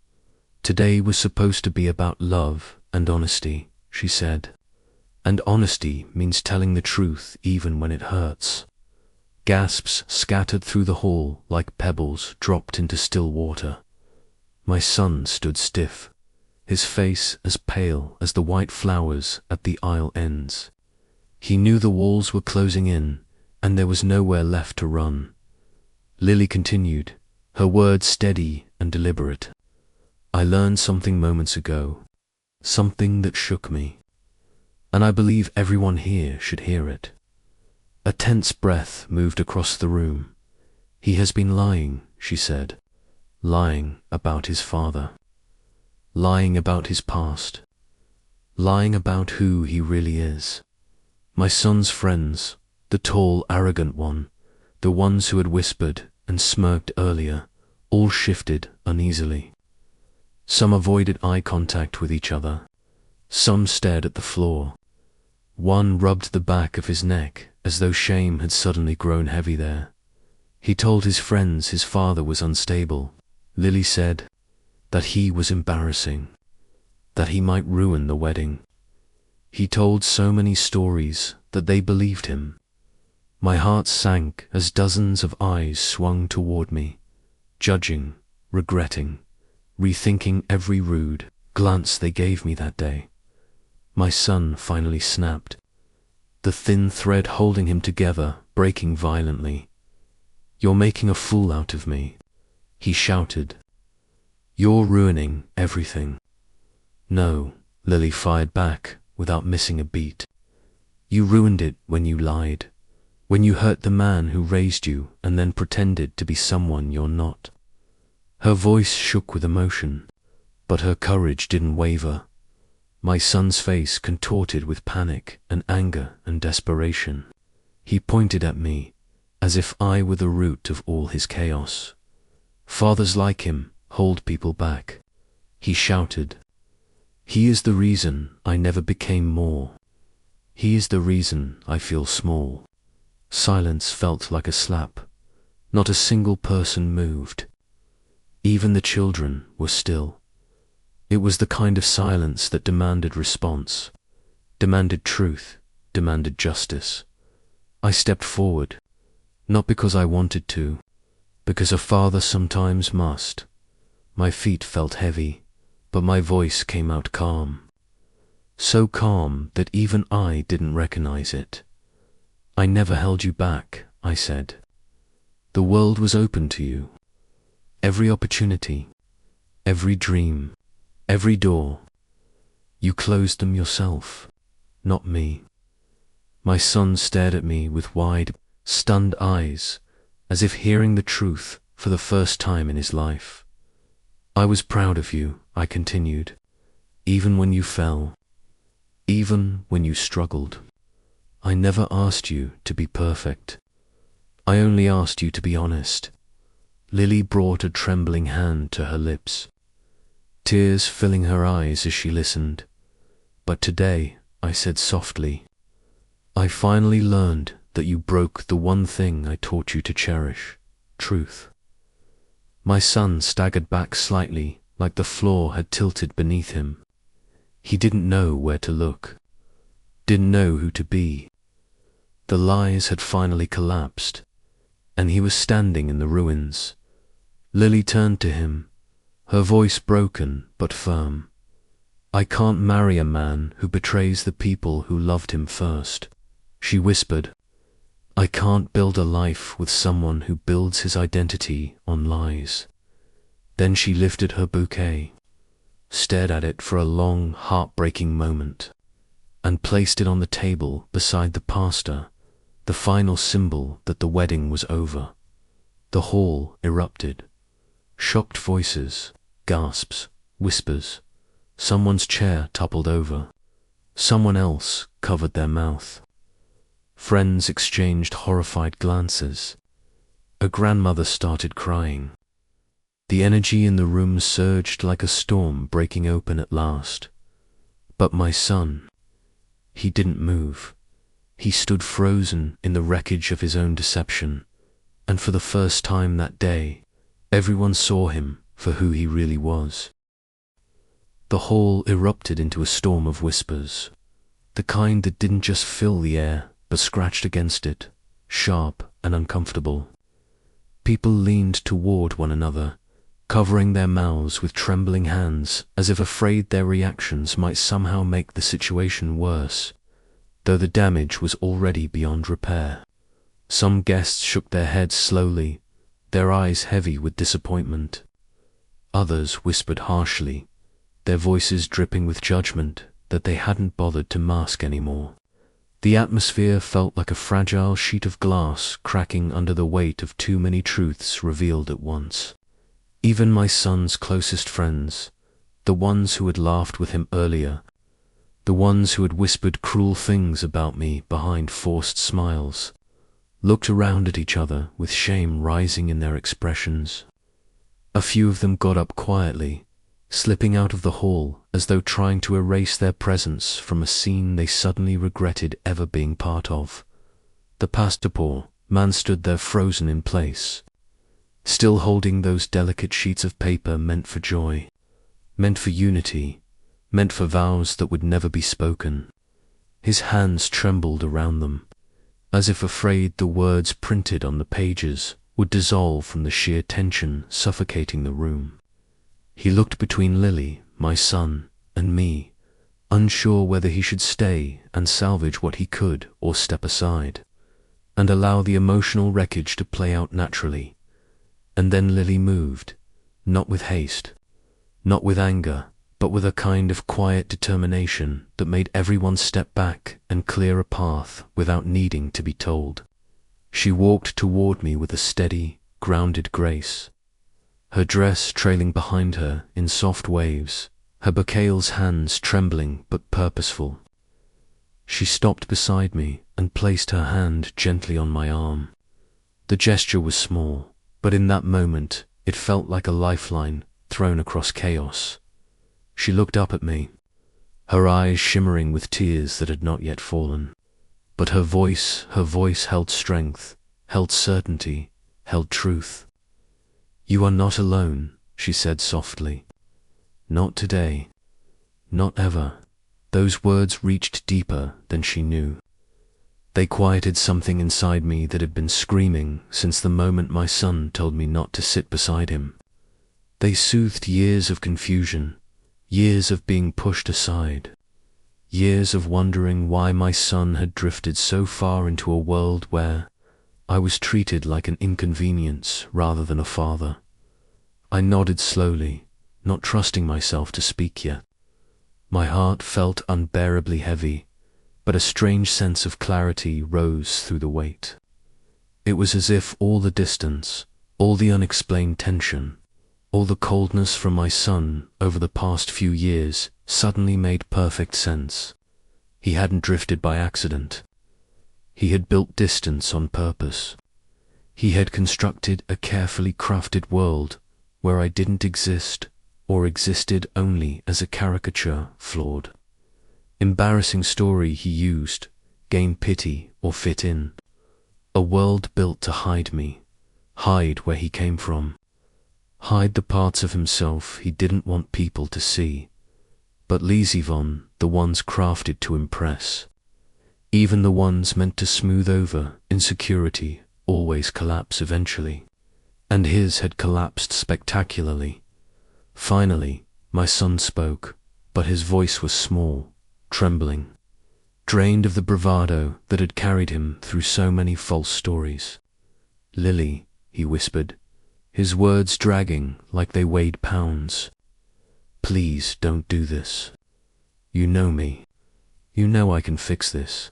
Today was supposed to be about love and honesty, she said. And honesty means telling the truth even when it hurts. Gasps scattered through the hall like pebbles dropped into still water. My son stood stiff, his face as pale as the white flowers at the aisle ends. He knew the walls were closing in, and there was nowhere left to run. Lily continued, her words steady and deliberate. I learned something moments ago, something that shook me, and I believe everyone here should hear it. A tense breath moved across the room. He has been lying, she said, lying about his father, lying about his past, lying about who he really is. My son's friends, the tall, arrogant one, the ones who had whispered and smirked earlier, all shifted uneasily. Some avoided eye contact with each other. Some stared at the floor. One rubbed the back of his neck as though shame had suddenly grown heavy there. He told his friends his father was unstable. Lily said that he was embarrassing, that he might ruin the wedding. He told so many stories that they believed him. My heart sank as dozens of eyes swung toward me, judging, regretting, rethinking every rude glance they gave me that day. My son finally snapped, the thin thread holding him together breaking violently. You're making a fool out of me, he shouted. You're ruining everything. No, Lily fired back without missing a beat. You ruined it when you lied, when you hurt the man who raised you and then pretended to be someone you're not. Her voice shook with emotion, but her courage didn't waver. My son's face contorted with panic and anger and desperation. He pointed at me, as if I were the root of all his chaos. Fathers like him hold people back, he shouted. He is the reason I never became more. He is the reason I feel small. Silence felt like a slap. Not a single person moved. Even the children were still. It was the kind of silence that demanded response, demanded truth, demanded justice. I stepped forward, not because I wanted to, because a father sometimes must. My feet felt heavy, but my voice came out calm. So calm that even I didn't recognize it. I never held you back, I said. The world was open to you. Every opportunity, every dream, every door. You closed them yourself, not me. My son stared at me with wide, stunned eyes, as if hearing the truth for the first time in his life. I was proud of you, I continued, even when you fell, even when you struggled. I never asked you to be perfect. I only asked you to be honest. Lily brought a trembling hand to her lips, tears filling her eyes as she listened. But today, I said softly, I finally learned that you broke the one thing I taught you to cherish, truth. My son staggered back slightly, like the floor had tilted beneath him. He didn't know where to look, didn't know who to be. The lies had finally collapsed, and he was standing in the ruins. Lily turned to him, her voice broken but firm. I can't marry a man who betrays the people who loved him first, she whispered. I can't build a life with someone who builds his identity on lies. Then she lifted her bouquet, stared at it for a long, heartbreaking moment, and placed it on the table beside the pastor, the final symbol that the wedding was over. The hall erupted. Shocked voices, gasps, whispers. Someone's chair toppled over. Someone else covered their mouth. Friends exchanged horrified glances. A grandmother started crying. The energy in the room surged like a storm breaking open at last. But my son, he didn't move. He stood frozen in the wreckage of his own deception, and for the first time that day, everyone saw him for who he really was. The hall erupted into a storm of whispers, the kind that didn't just fill the air, but scratched against it, sharp and uncomfortable. People leaned toward one another, covering their mouths with trembling hands, as if afraid their reactions might somehow make the situation worse, though the damage was already beyond repair. Some guests shook their heads slowly, their eyes heavy with disappointment. Others whispered harshly, their voices dripping with judgment that they hadn't bothered to mask anymore. The atmosphere felt like a fragile sheet of glass cracking under the weight of too many truths revealed at once. Even my son's closest friends, the ones who had laughed with him earlier, the ones who had whispered cruel things about me behind forced smiles, looked around at each other with shame rising in their expressions. A few of them got up quietly, slipping out of the hall as though trying to erase their presence from a scene they suddenly regretted ever being part of. The pastor man stood there frozen in place, still holding those delicate sheets of paper meant for joy, meant for unity, meant for vows that would never be spoken. His hands trembled around them, as if afraid the words printed on the pages would dissolve from the sheer tension suffocating the room. He looked between Lily, my son, and me, unsure whether he should stay and salvage what he could or step aside, and allow the emotional wreckage to play out naturally. And then Lily moved, not with haste, not with anger, but with a kind of quiet determination that made everyone step back and clear a path without needing to be told. She walked toward me with a steady, grounded grace, her dress trailing behind her in soft waves, her betrayal's hands trembling but purposeful. She stopped beside me and placed her hand gently on my arm. The gesture was small, but in that moment it felt like a lifeline thrown across chaos. She looked up at me, her eyes shimmering with tears that had not yet fallen. But her voice held strength, held certainty, held truth. "You are not alone," she said softly. "Not today. Not ever." Those words reached deeper than she knew. They quieted something inside me that had been screaming since the moment my son told me not to sit beside him. They soothed years of confusion, years of being pushed aside, years of wondering why my son had drifted so far into a world where I was treated like an inconvenience rather than a father. I nodded slowly, not trusting myself to speak yet. My heart felt unbearably heavy, but a strange sense of clarity rose through the weight. It was as if all the distance, all the unexplained tension, all the coldness from my son over the past few years suddenly made perfect sense. He hadn't drifted by accident. He had built distance on purpose. He had constructed a carefully crafted world where I didn't exist, or existed only as a caricature, flawed, embarrassing story he used, gain pity or fit in. A world built to hide me, hide where he came from, hide the parts of himself he didn't want people to see, but Yvonne, the ones crafted to impress. Even the ones meant to smooth over insecurity always collapse eventually, and his had collapsed spectacularly. Finally, my son spoke, but his voice was small, trembling, drained of the bravado that had carried him through so many false stories. "Lily," he whispered, his words dragging like they weighed pounds. "Please don't do this. You know me. You know I can fix this."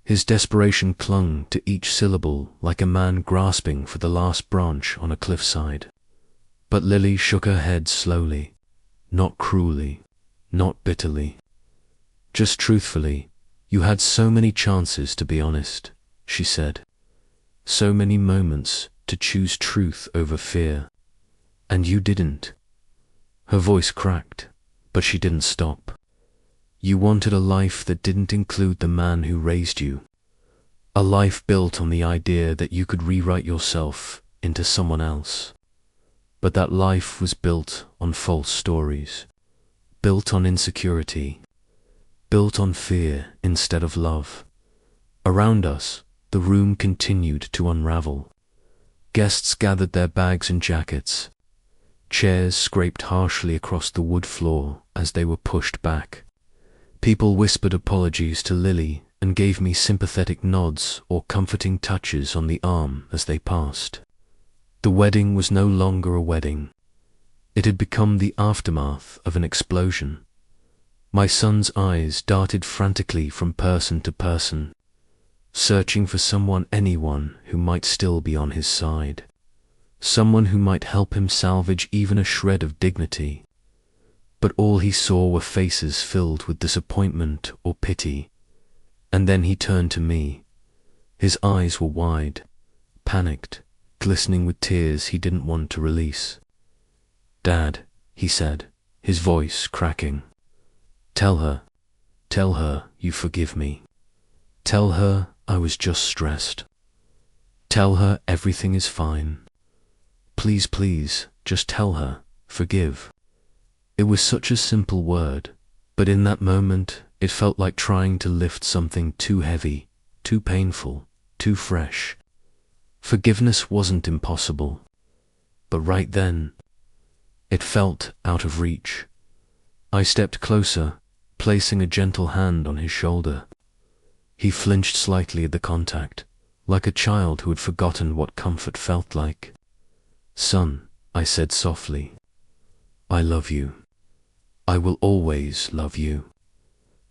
His desperation clung to each syllable like a man grasping for the last branch on a cliffside. But Lily shook her head slowly, not cruelly, not bitterly. "Just truthfully, you had so many chances to be honest," she said. "So many moments to choose truth over fear. And you didn't." Her voice cracked, but she didn't stop. "You wanted a life that didn't include the man who raised you. A life built on the idea that you could rewrite yourself into someone else. But that life was built on false stories, built on insecurity, built on fear instead of love." Around us, the room continued to unravel. Guests gathered their bags and jackets. Chairs scraped harshly across the wood floor as they were pushed back. People whispered apologies to Lily and gave me sympathetic nods or comforting touches on the arm as they passed. The wedding was no longer a wedding. It had become the aftermath of an explosion. My son's eyes darted frantically from person to person, searching for anyone who might still be on his side, someone who might help him salvage even a shred of dignity. But all he saw were faces filled with disappointment or pity. And then he turned to me. His eyes were wide, panicked, glistening with tears he didn't want to release. "Dad," he said, his voice cracking. Tell her you forgive me. Tell her I was just stressed. Tell her everything is fine. Please, please, just tell her, forgive." It was such a simple word, but in that moment it felt like trying to lift something too heavy, too painful, too fresh. Forgiveness wasn't impossible, but right then, it felt out of reach. I stepped closer, placing a gentle hand on his shoulder. He flinched slightly at the contact, like a child who had forgotten what comfort felt like. "Son," I said softly, "I love you. I will always love you.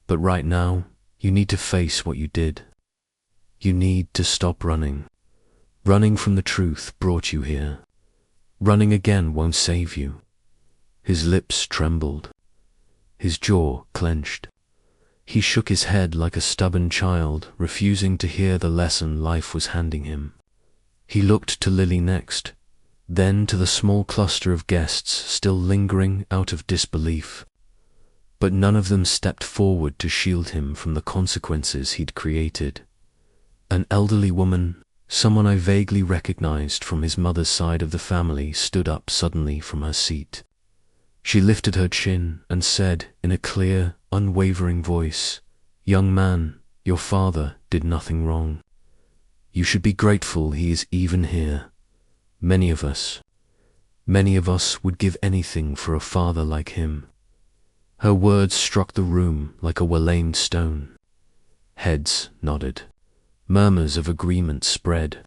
But right now, you need to face what you did. You need to stop running. Running from the truth brought you here. Running again won't save you." His lips trembled. His jaw clenched. He shook his head like a stubborn child, refusing to hear the lesson life was handing him. He looked to Lily next, then to the small cluster of guests still lingering out of disbelief. But none of them stepped forward to shield him from the consequences he'd created. An elderly woman, someone I vaguely recognized from his mother's side of the family, stood up suddenly from her seat. She lifted her chin and said in a clear, unwavering voice, "Young man, your father did nothing wrong. You should be grateful he is even here. Many of us would give anything for a father like him." Her words struck the room like a well-aimed stone. Heads nodded. Murmurs of agreement spread.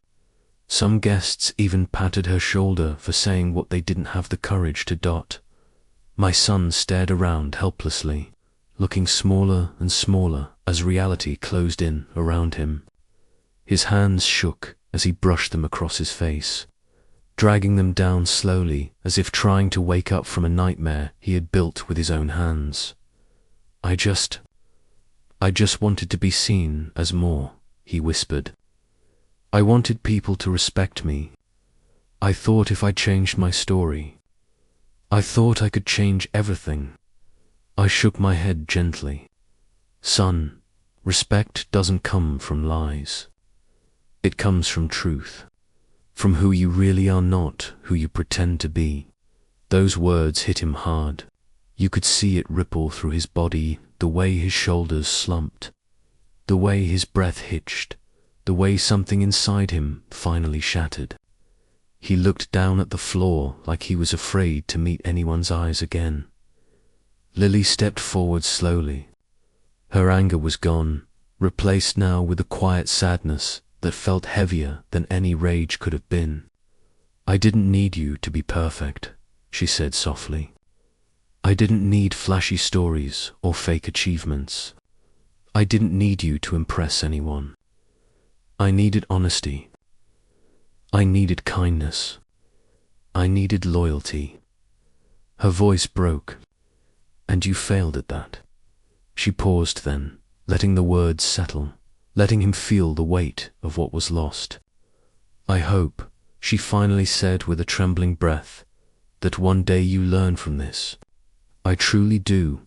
Some guests even patted her shoulder for saying what they didn't have the courage to dot. My son stared around helplessly, looking smaller and smaller as reality closed in around him. His hands shook as he brushed them across his face, dragging them down slowly as if trying to wake up from a nightmare he had built with his own hands. I just wanted to be seen as more," he whispered. "I wanted people to respect me. I thought if I changed my story, I thought I could change everything." I shook my head gently. "Son, respect doesn't come from lies. It comes from truth. From who you really are, not who you pretend to be." Those words hit him hard. You could see it ripple through his body, the way his shoulders slumped, the way his breath hitched, the way something inside him finally shattered. He looked down at the floor like he was afraid to meet anyone's eyes again. Lily stepped forward slowly. Her anger was gone, replaced now with a quiet sadness that felt heavier than any rage could have been. "I didn't need you to be perfect," she said softly. "I didn't need flashy stories or fake achievements. I didn't need you to impress anyone. I needed honesty. I needed kindness. I needed loyalty." Her voice broke. "And you failed at that." She paused then, letting the words settle, letting him feel the weight of what was lost. "I hope," she finally said with a trembling breath, "that one day you learn from this. I truly do,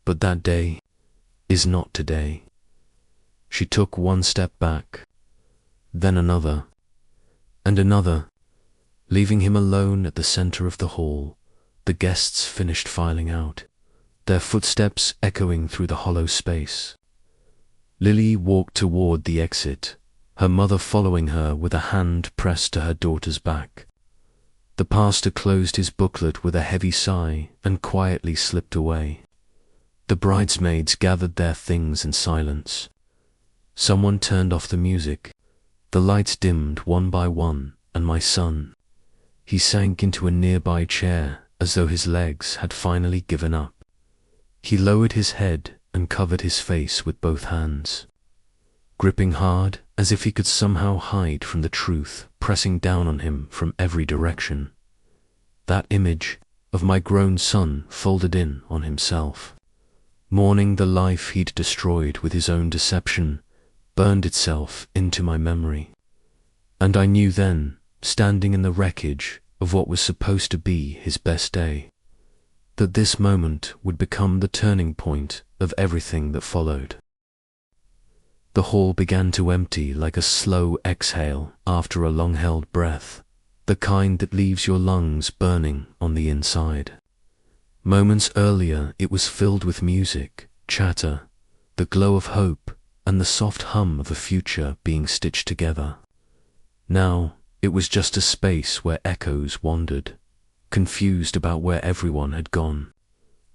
but that day is not today." She took one step back, then another, and another, leaving him alone at the center of the hall. The guests finished filing out, their footsteps echoing through the hollow space. Lily walked toward the exit, her mother following her with a hand pressed to her daughter's back. The pastor closed his booklet with a heavy sigh and quietly slipped away. The bridesmaids gathered their things in silence. Someone turned off the music. The lights dimmed one by one, and my son, he sank into a nearby chair as though his legs had finally given up. He lowered his head and covered his face with both hands, gripping hard as if he could somehow hide from the truth pressing down on him from every direction. That image of my grown son folded in on himself, mourning the life he'd destroyed with his own deception, burned itself into my memory. And I knew then, standing in the wreckage of what was supposed to be his best day, that this moment would become the turning point of everything that followed. The hall began to empty like a slow exhale after a long-held breath, the kind that leaves your lungs burning on the inside. Moments earlier it was filled with music, chatter, the glow of hope, and the soft hum of a future being stitched together. Now it was just a space where echoes wandered, confused about where everyone had gone.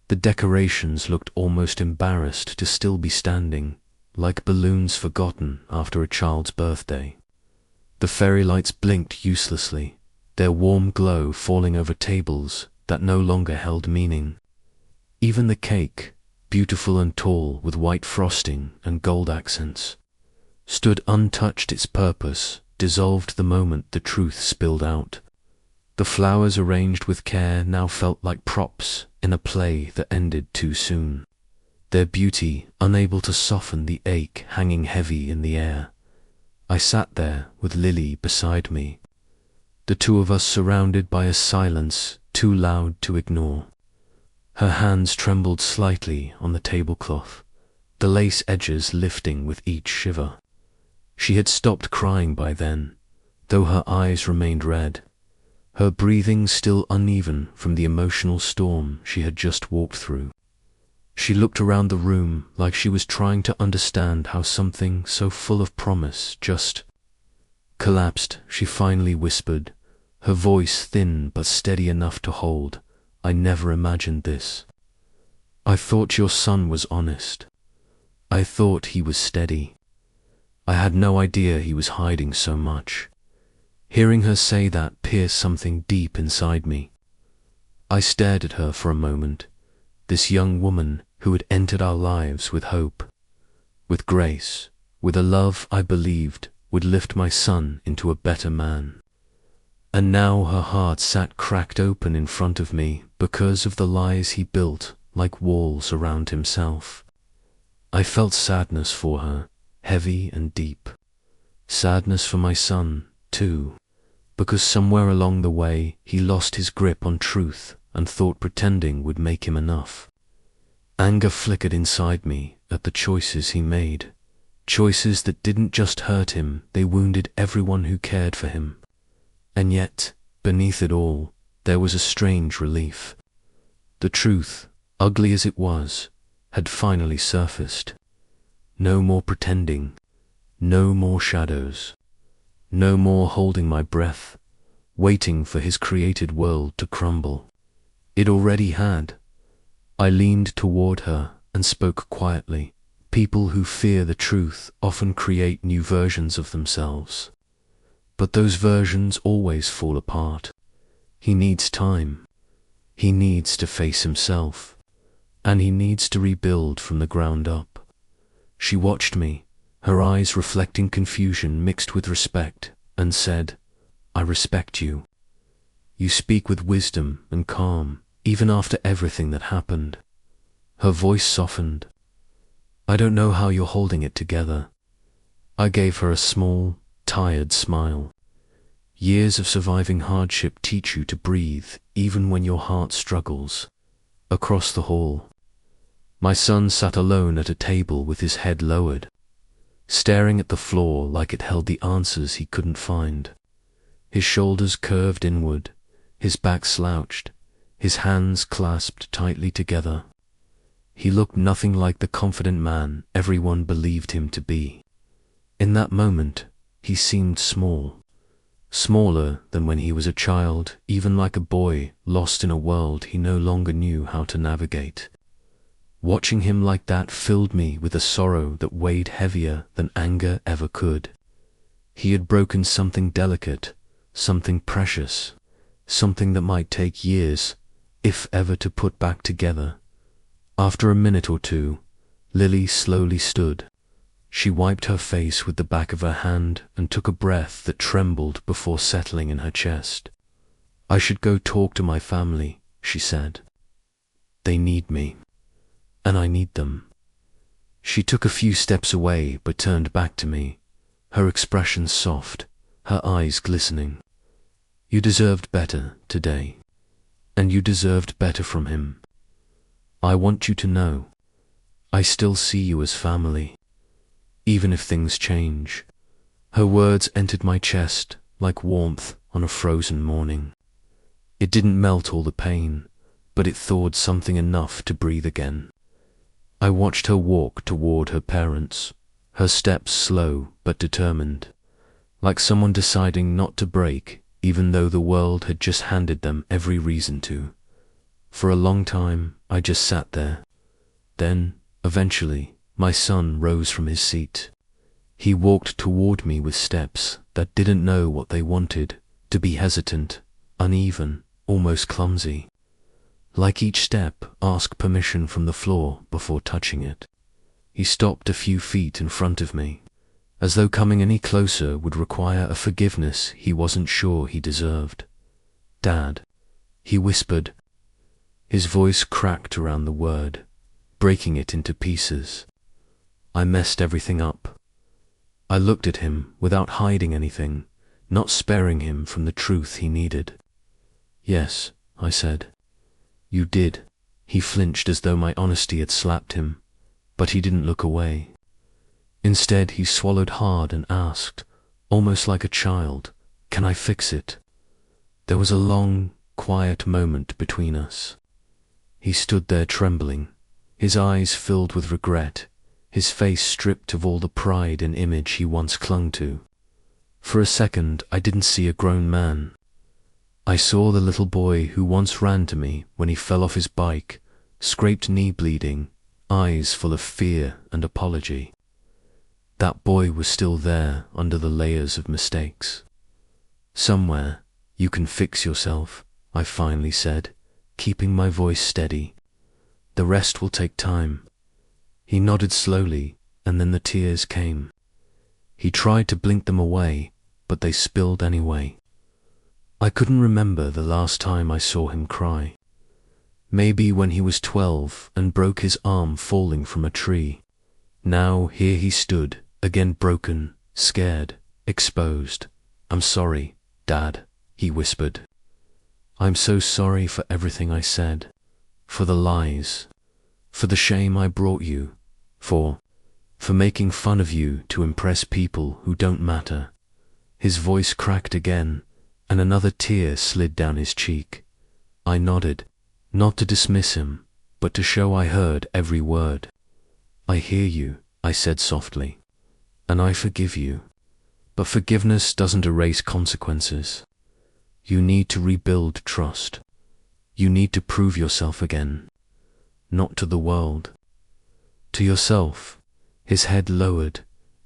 The decorations looked almost embarrassed to still be standing, like balloons forgotten after a child's birthday. The fairy lights blinked uselessly, their warm glow falling over tables that no longer held meaning. Even the cake, beautiful and tall with white frosting and gold accents, stood untouched. Its purpose dissolved the moment the truth spilled out. The flowers arranged with care now felt like props in a play that ended too soon, their beauty unable to soften the ache hanging heavy in the air. I sat there with Lily beside me, the two of us surrounded by a silence too loud to ignore. Her hands trembled slightly on the tablecloth, the lace edges lifting with each shiver. She had stopped crying by then, though her eyes remained red, her breathing still uneven from the emotional storm she had just walked through. She looked around the room like she was trying to understand how something so full of promise just collapsed. She finally whispered, her voice thin but steady enough to hold, "I never imagined this. I thought your son was honest. I thought he was steady. I had no idea he was hiding so much." Hearing her say that pierced something deep inside me. I stared at her for a moment, this young woman who had entered our lives with hope, with grace, with a love I believed would lift my son into a better man. And now her heart sat cracked open in front of me because of the lies he built like walls around himself. I felt sadness for her, heavy and deep. Sadness for my son, too, because somewhere along the way he lost his grip on truth and thought pretending would make him enough. Anger flickered inside me at the choices he made, choices that didn't just hurt him, they wounded everyone who cared for him. And yet, beneath it all, there was a strange relief. The truth, ugly as it was, had finally surfaced. No more pretending, no more shadows, no more holding my breath, waiting for his created world to crumble. It already had. I leaned toward her and spoke quietly. People who fear the truth often create new versions of themselves. But those versions always fall apart. He needs time. He needs to face himself. And he needs to rebuild from the ground up. She watched me, her eyes reflecting confusion mixed with respect, and said, "I respect you. You speak with wisdom and calm, even after everything that happened." Her voice softened. "I don't know how you're holding it together." I gave her a small, tired smile. Years of surviving hardship teach you to breathe, even when your heart struggles. Across the hall, my son sat alone at a table with his head lowered, staring at the floor like it held the answers he couldn't find. His shoulders curved inward, his back slouched, his hands clasped tightly together. He looked nothing like the confident man everyone believed him to be. In that moment, he seemed small. Smaller than when he was a child, even like a boy lost in a world he no longer knew how to navigate. Watching him like that filled me with a sorrow that weighed heavier than anger ever could. He had broken something delicate, something precious, something that might take years, if ever, to put back together. After a minute or two, Lily slowly stood. She wiped her face with the back of her hand and took a breath that trembled before settling in her chest. "I should go talk to my family," she said. "They need me, and I need them." She took a few steps away but turned back to me, her expression soft, her eyes glistening. "You deserved better today, and you deserved better from him. I want you to know, I still see you as family, even if things change." Her words entered my chest like warmth on a frozen morning. It didn't melt all the pain, but it thawed something enough to breathe again. I watched her walk toward her parents, her steps slow but determined, like someone deciding not to break even though the world had just handed them every reason to. For a long time, I just sat there. Then, eventually, my son rose from his seat. He walked toward me with steps that didn't know what they wanted, to be hesitant, uneven, almost clumsy. Like each step, asked permission from the floor before touching it. He stopped a few feet in front of me, as though coming any closer would require a forgiveness he wasn't sure he deserved. "Dad," he whispered. His voice cracked around the word, breaking it into pieces. "I messed everything up." I looked at him without hiding anything, not sparing him from the truth he needed. "Yes," I said. "You did." He flinched as though my honesty had slapped him, but he didn't look away. Instead, he swallowed hard and asked, almost like a child, "Can I fix it?" There was a long, quiet moment between us. He stood there trembling, his eyes filled with regret, his face stripped of all the pride and image he once clung to. For a second, I didn't see a grown man. I saw the little boy who once ran to me when he fell off his bike, scraped knee bleeding, eyes full of fear and apology. That boy was still there under the layers of mistakes. "Somewhere, you can fix yourself," I finally said, keeping my voice steady. "The rest will take time." He nodded slowly, and then the tears came. He tried to blink them away, but they spilled anyway. I couldn't remember the last time I saw him cry. Maybe when he was 12 and broke his arm falling from a tree. Now here he stood, again broken, scared, exposed. "I'm sorry, Dad," he whispered. "I'm so sorry for everything I said, for the lies, for the shame I brought you, for making fun of you to impress people who don't matter." His voice cracked again, and another tear slid down his cheek. I nodded, not to dismiss him, but to show I heard every word. "I hear you," I said softly, "and I forgive you. But forgiveness doesn't erase consequences. You need to rebuild trust. You need to prove yourself again. not to the world. To yourself. His head lowered,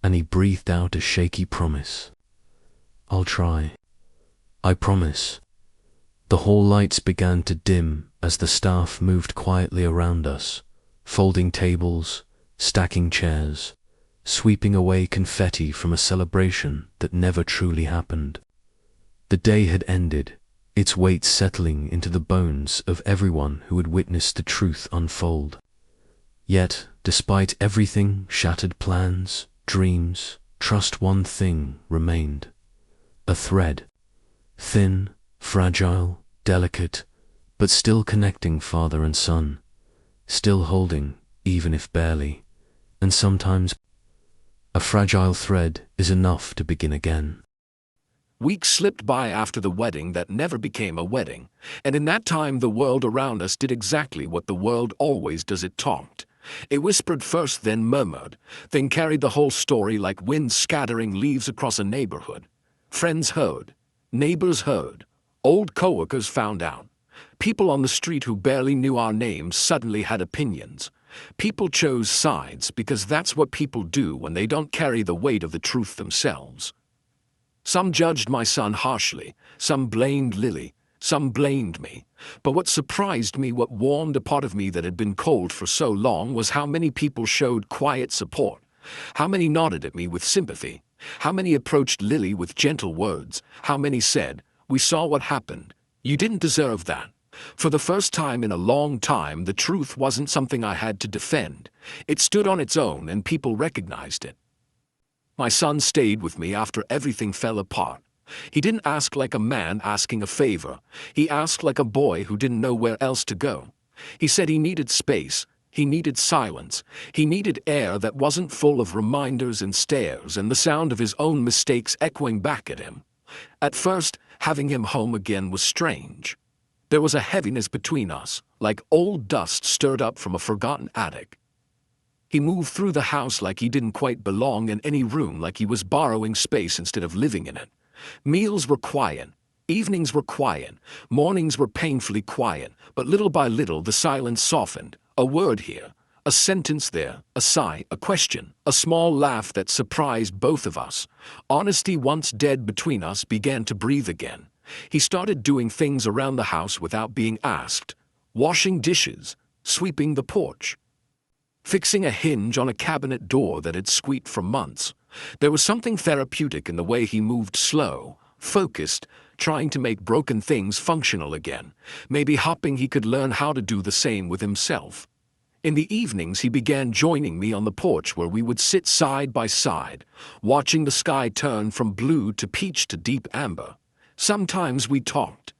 and he breathed out a shaky promise. I'll try. I promise. The hall lights began to dim as the staff moved quietly around us, folding tables, stacking chairs, sweeping away confetti from a celebration that never truly happened. The day had ended, its weight settling into the bones of everyone who had witnessed the truth unfold. Yet, despite everything, shattered plans, dreams, trust, one thing remained. A thread. Thin, fragile, delicate, but still connecting father and son. Still holding, even if barely. And sometimes, a fragile thread is enough to begin again. Weeks slipped by after the wedding that never became a wedding, and in that time the world around us did exactly what the world always does: it talked. It whispered first, then murmured, then carried the whole story like wind scattering leaves across a neighborhood. Friends heard, neighbors heard, old coworkers found out. People on the street who barely knew our names suddenly had opinions. People chose sides because that's what people do when they don't carry the weight of the truth themselves. Some judged my son harshly, some blamed Lily, some blamed me. But what surprised me, what warmed a part of me that had been cold for so long, was how many people showed quiet support. How many nodded at me with sympathy. How many approached Lily with gentle words. How many said, "We saw what happened. You didn't deserve that." For the first time in a long time, the truth wasn't something I had to defend. It stood on its own and people recognized it. My son stayed with me after everything fell apart. He didn't ask like a man asking a favor. He asked like a boy who didn't know where else to go. He said he needed space. He needed silence. He needed air that wasn't full of reminders and stares and the sound of his own mistakes echoing back at him. At first, having him home again was strange. There was a heaviness between us, like old dust stirred up from a forgotten attic. He moved through the house like he didn't quite belong in any room, like he was borrowing space instead of living in it. Meals were quiet. Evenings were quiet. Mornings were painfully quiet, but little by little the silence softened. A word here, a sentence there, a sigh, a question, a small laugh that surprised both of us. Honesty, once dead between us, began to breathe again. He started doing things around the house without being asked. Washing dishes, sweeping the porch, fixing a hinge on a cabinet door that had squeaked for months. There was something therapeutic in the way he moved, slow, focused, trying to make broken things functional again. Maybe hoping he could learn how to do the same with himself. In the evenings he began joining me on the porch, where we would sit side by side, watching the sky turn from blue to peach to deep amber. Sometimes we talked.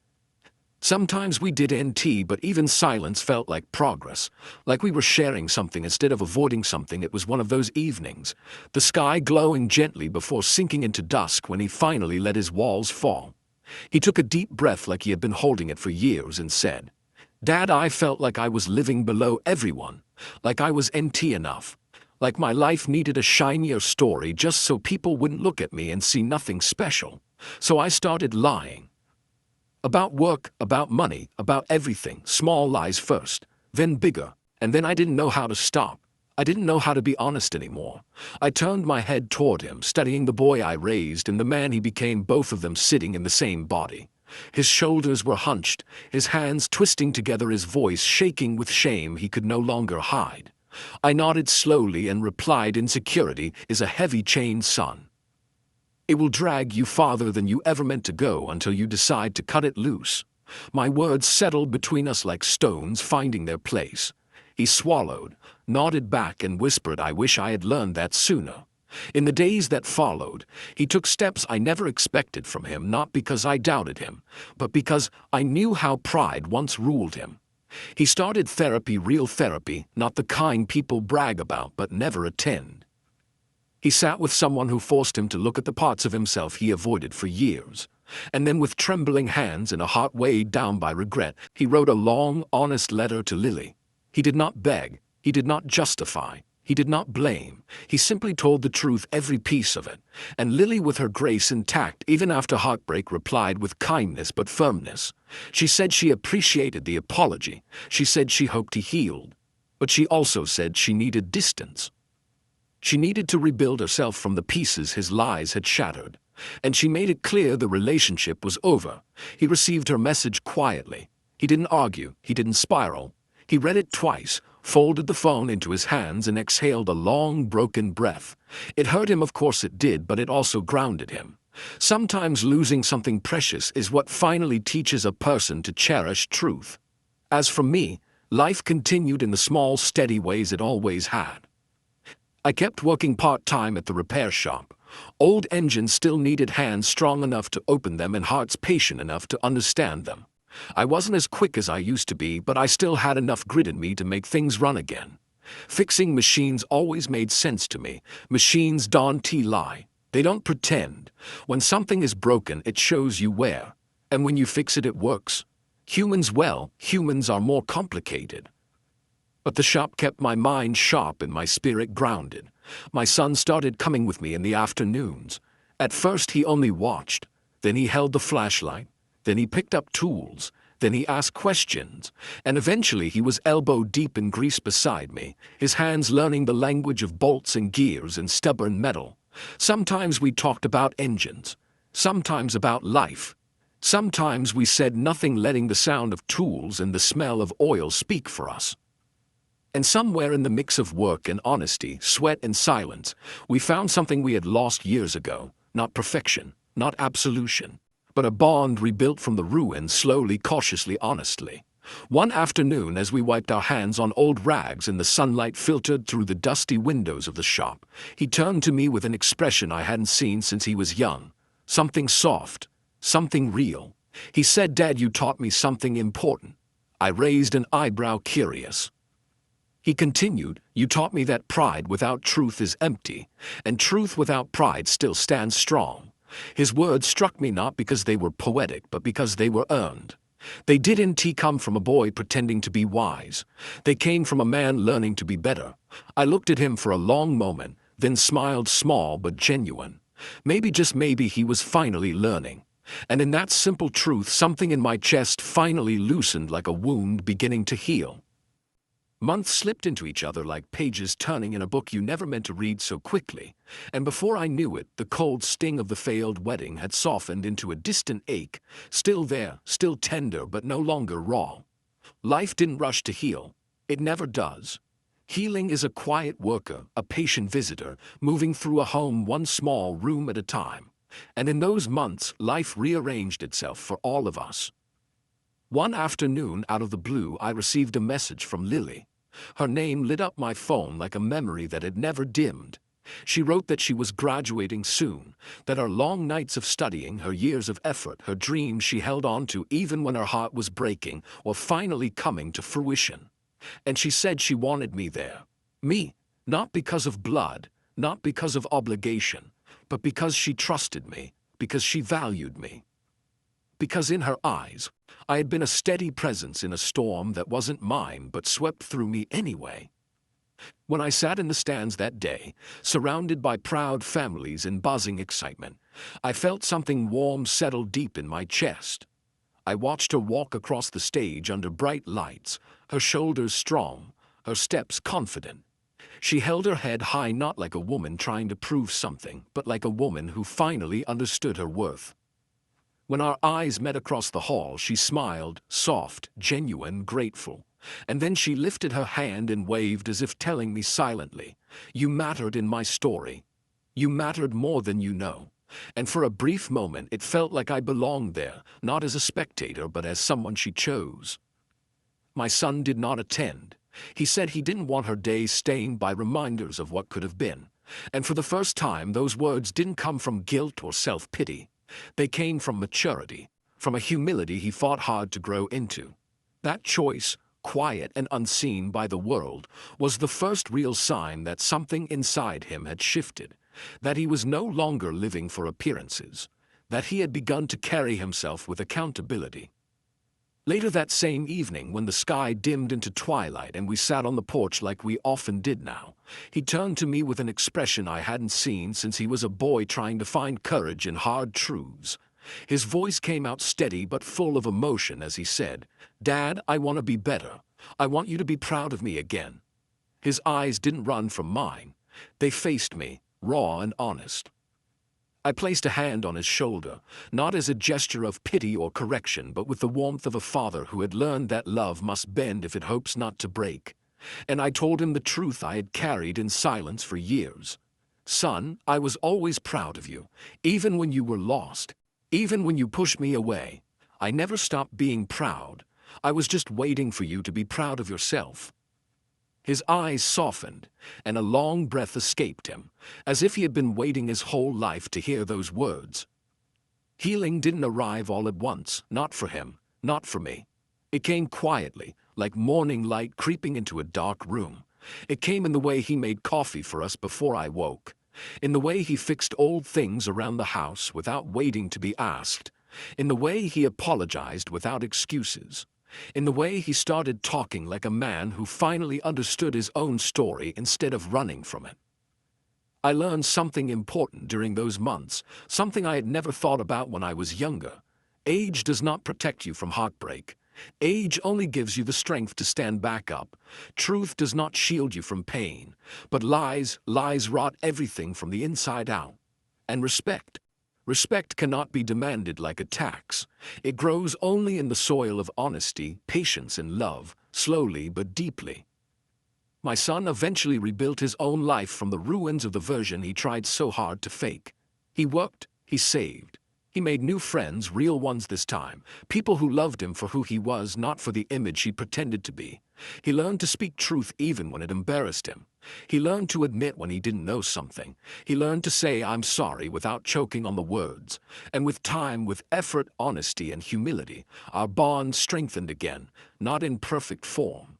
Sometimes we did NT, but even silence felt like progress, like we were sharing something instead of avoiding something. It was one of those evenings, the sky glowing gently before sinking into dusk, when he finally let his walls fall. He took a deep breath like he had been holding it for years and said, "Dad, I felt like I was living below everyone, like I was NT enough, like my life needed a shinier story just so people wouldn't look at me and see nothing special. So I started lying. About work, about money, about everything. Small lies first, then bigger, and then I didn't know how to stop. I didn't know how to be honest anymore. I turned my head toward him, studying the boy I raised and the man he became, both of them sitting in the same body. His shoulders were hunched, his hands twisting together, his voice shaking with shame he could no longer hide. I nodded slowly and replied, "Insecurity is a heavy chain, son. It will drag you farther than you ever meant to go until you decide to cut it loose." My words settled between us like stones finding their place. He swallowed, nodded back, and whispered, "I wish I had learned that sooner." In the days that followed, he took steps I never expected from him, not because I doubted him, but because I knew how pride once ruled him. He started therapy, real therapy, not the kind people brag about but never attend. He sat with someone who forced him to look at the parts of himself he avoided for years. And then, with trembling hands and a heart weighed down by regret, he wrote a long, honest letter to Lily. He did not beg, he did not justify, he did not blame. He simply told the truth, every piece of it. And Lily, with her grace intact even after heartbreak, replied with kindness but firmness. She said she appreciated the apology. She said she hoped he healed. But she also said she needed distance. She needed to rebuild herself from the pieces his lies had shattered, and she made it clear the relationship was over. He received her message quietly. He didn't argue, he didn't spiral. He read it twice, folded the phone into his hands, and exhaled a long, broken breath. It hurt him, of course it did, but it also grounded him. Sometimes losing something precious is what finally teaches a person to cherish truth. As for me, life continued in the small, steady ways it always had. I kept working part-time at the repair shop. Old engines still needed hands strong enough to open them and hearts patient enough to understand them. I wasn't as quick as I used to be, but I still had enough grit in me to make things run again. Fixing machines always made sense to me. Machines don't lie. They don't pretend. When something is broken, it shows you where. And when you fix it, it works. Humans are more complicated. But the shop kept my mind sharp and my spirit grounded. My son started coming with me in the afternoons. At first he only watched, then he held the flashlight, then he picked up tools, then he asked questions, and eventually he was elbow deep in grease beside me, his hands learning the language of bolts and gears and stubborn metal. Sometimes we talked about engines, sometimes about life. Sometimes we said nothing, letting the sound of tools and the smell of oil speak for us. And somewhere in the mix of work and honesty, sweat and silence, we found something we had lost years ago. Not perfection, not absolution, but a bond rebuilt from the ruins, slowly, cautiously, honestly. One afternoon, as we wiped our hands on old rags and the sunlight filtered through the dusty windows of the shop, he turned to me with an expression I hadn't seen since he was young. Something soft, something real. He said, "Dad, you taught me something important." I raised an eyebrow, curious. He continued, "You taught me that pride without truth is empty, and truth without pride still stands strong." His words struck me not because they were poetic, but because they were earned. They didn't come from a boy pretending to be wise. They came from a man learning to be better. I looked at him for a long moment, then smiled, small but genuine. Maybe, just maybe, he was finally learning. And in that simple truth, something in my chest finally loosened, like a wound beginning to heal. Months slipped into each other like pages turning in a book you never meant to read so quickly, and before I knew it, the cold sting of the failed wedding had softened into a distant ache, still there, still tender, but no longer raw. Life didn't rush to heal. It never does. Healing is a quiet worker, a patient visitor, moving through a home one small room at a time. And in those months, life rearranged itself for all of us. One afternoon, out of the blue, I received a message from Lily. Her name lit up my phone like a memory that had never dimmed. She wrote that she was graduating soon, that her long nights of studying, her years of effort, her dreams she held on to even when her heart was breaking, were finally coming to fruition. And she said she wanted me there. Me, not because of blood, not because of obligation, but because she trusted me, because she valued me. Because in her eyes, I had been a steady presence in a storm that wasn't mine but swept through me anyway. When I sat in the stands that day, surrounded by proud families and buzzing excitement, I felt something warm settle deep in my chest. I watched her walk across the stage under bright lights, her shoulders strong, her steps confident. She held her head high, not like a woman trying to prove something, but like a woman who finally understood her worth. When our eyes met across the hall, she smiled, soft, genuine, grateful. And then she lifted her hand and waved, as if telling me silently, "You mattered in my story. You mattered more than you know." And for a brief moment, it felt like I belonged there, not as a spectator, but as someone she chose. My son did not attend. He said he didn't want her days stained by reminders of what could have been. And for the first time, those words didn't come from guilt or self-pity. They came from maturity, from a humility he fought hard to grow into. That choice, quiet and unseen by the world, was the first real sign that something inside him had shifted, that he was no longer living for appearances, that he had begun to carry himself with accountability. Later that same evening, when the sky dimmed into twilight and we sat on the porch like we often did now, he turned to me with an expression I hadn't seen since he was a boy trying to find courage in hard truths. His voice came out steady but full of emotion as he said, "Dad, I want to be better. I want you to be proud of me again. His eyes didn't run from mine. They faced me, raw and honest. I placed a hand on his shoulder, not as a gesture of pity or correction, but with the warmth of a father who had learned that love must bend if it hopes not to break. And I told him the truth I had carried in silence for years. Son, I was always proud of you, even when you were lost, even when you pushed me away. I never stopped being proud. I was just waiting for you to be proud of yourself. His eyes softened, and a long breath escaped him, as if he had been waiting his whole life to hear those words. Healing didn't arrive all at once, not for him, not for me. It came quietly, like morning light creeping into a dark room. It came in the way he made coffee for us before I woke, in the way he fixed old things around the house without waiting to be asked, in the way he apologized without excuses, in the way he started talking like a man who finally understood his own story instead of running from it. I learned something important during those months, something I had never thought about when I was younger. Age does not protect you from heartbreak. Age only gives you the strength to stand back up. Truth does not shield you from pain, but lies rot everything from the inside out. And respect cannot be demanded like a tax. It grows only in the soil of honesty, patience, and love, slowly but deeply. My son eventually rebuilt his own life from the ruins of the version he tried so hard to fake. He worked, he saved. He made new friends, real ones this time, people who loved him for who he was, not for the image he pretended to be. He learned to speak truth even when it embarrassed him. He learned to admit when he didn't know something. He learned to say, "I'm sorry," without choking on the words. And with time, with effort, honesty, and humility, our bond strengthened again, not in perfect form.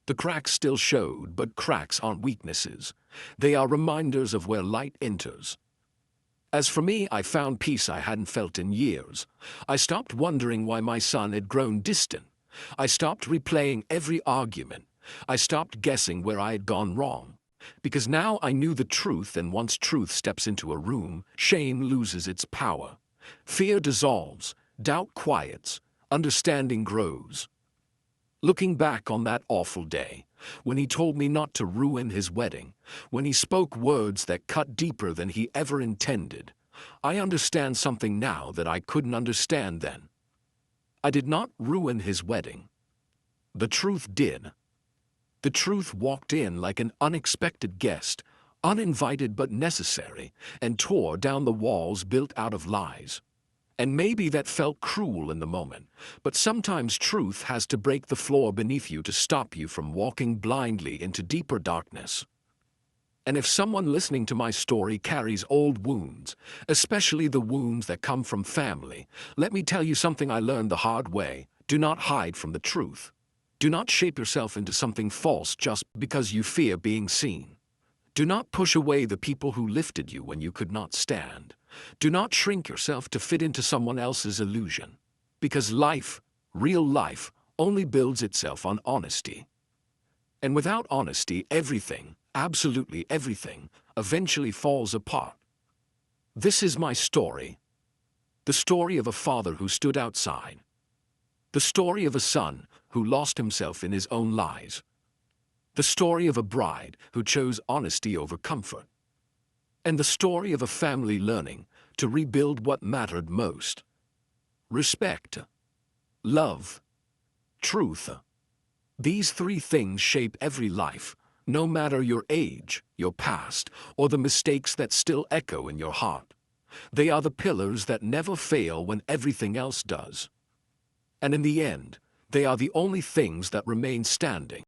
The cracks still showed, but cracks aren't weaknesses. They are reminders of where light enters. As for me, I found peace I hadn't felt in years. I stopped wondering why my son had grown distant. I stopped replaying every argument. I stopped guessing where I had gone wrong. Because now I knew the truth, and once truth steps into a room, shame loses its power. Fear dissolves, doubt quiets, understanding grows. Looking back on that awful day, when he told me not to ruin his wedding, when he spoke words that cut deeper than he ever intended, I understand something now that I couldn't understand then. I did not ruin his wedding. The truth did. The truth walked in like an unexpected guest, uninvited but necessary, and tore down the walls built out of lies. And maybe that felt cruel in the moment, but sometimes truth has to break the floor beneath you to stop you from walking blindly into deeper darkness. And if someone listening to my story carries old wounds, especially the wounds that come from family, let me tell you something I learned the hard way. Do not hide from the truth. Do not shape yourself into something false just because you fear being seen. Do not push away the people who lifted you when you could not stand. Do not shrink yourself to fit into someone else's illusion. Because life, real life, only builds itself on honesty. And without honesty, everything, absolutely everything, eventually falls apart. This is my story. The story of a father who stood outside. The story of a son who lost himself in his own lies. The story of a bride who chose honesty over comfort. And the story of a family learning to rebuild what mattered most. Respect, love, truth. These three things shape every life, no matter your age, your past, or the mistakes that still echo in your heart. They are the pillars that never fail when everything else does. And in the end, they are the only things that remain standing.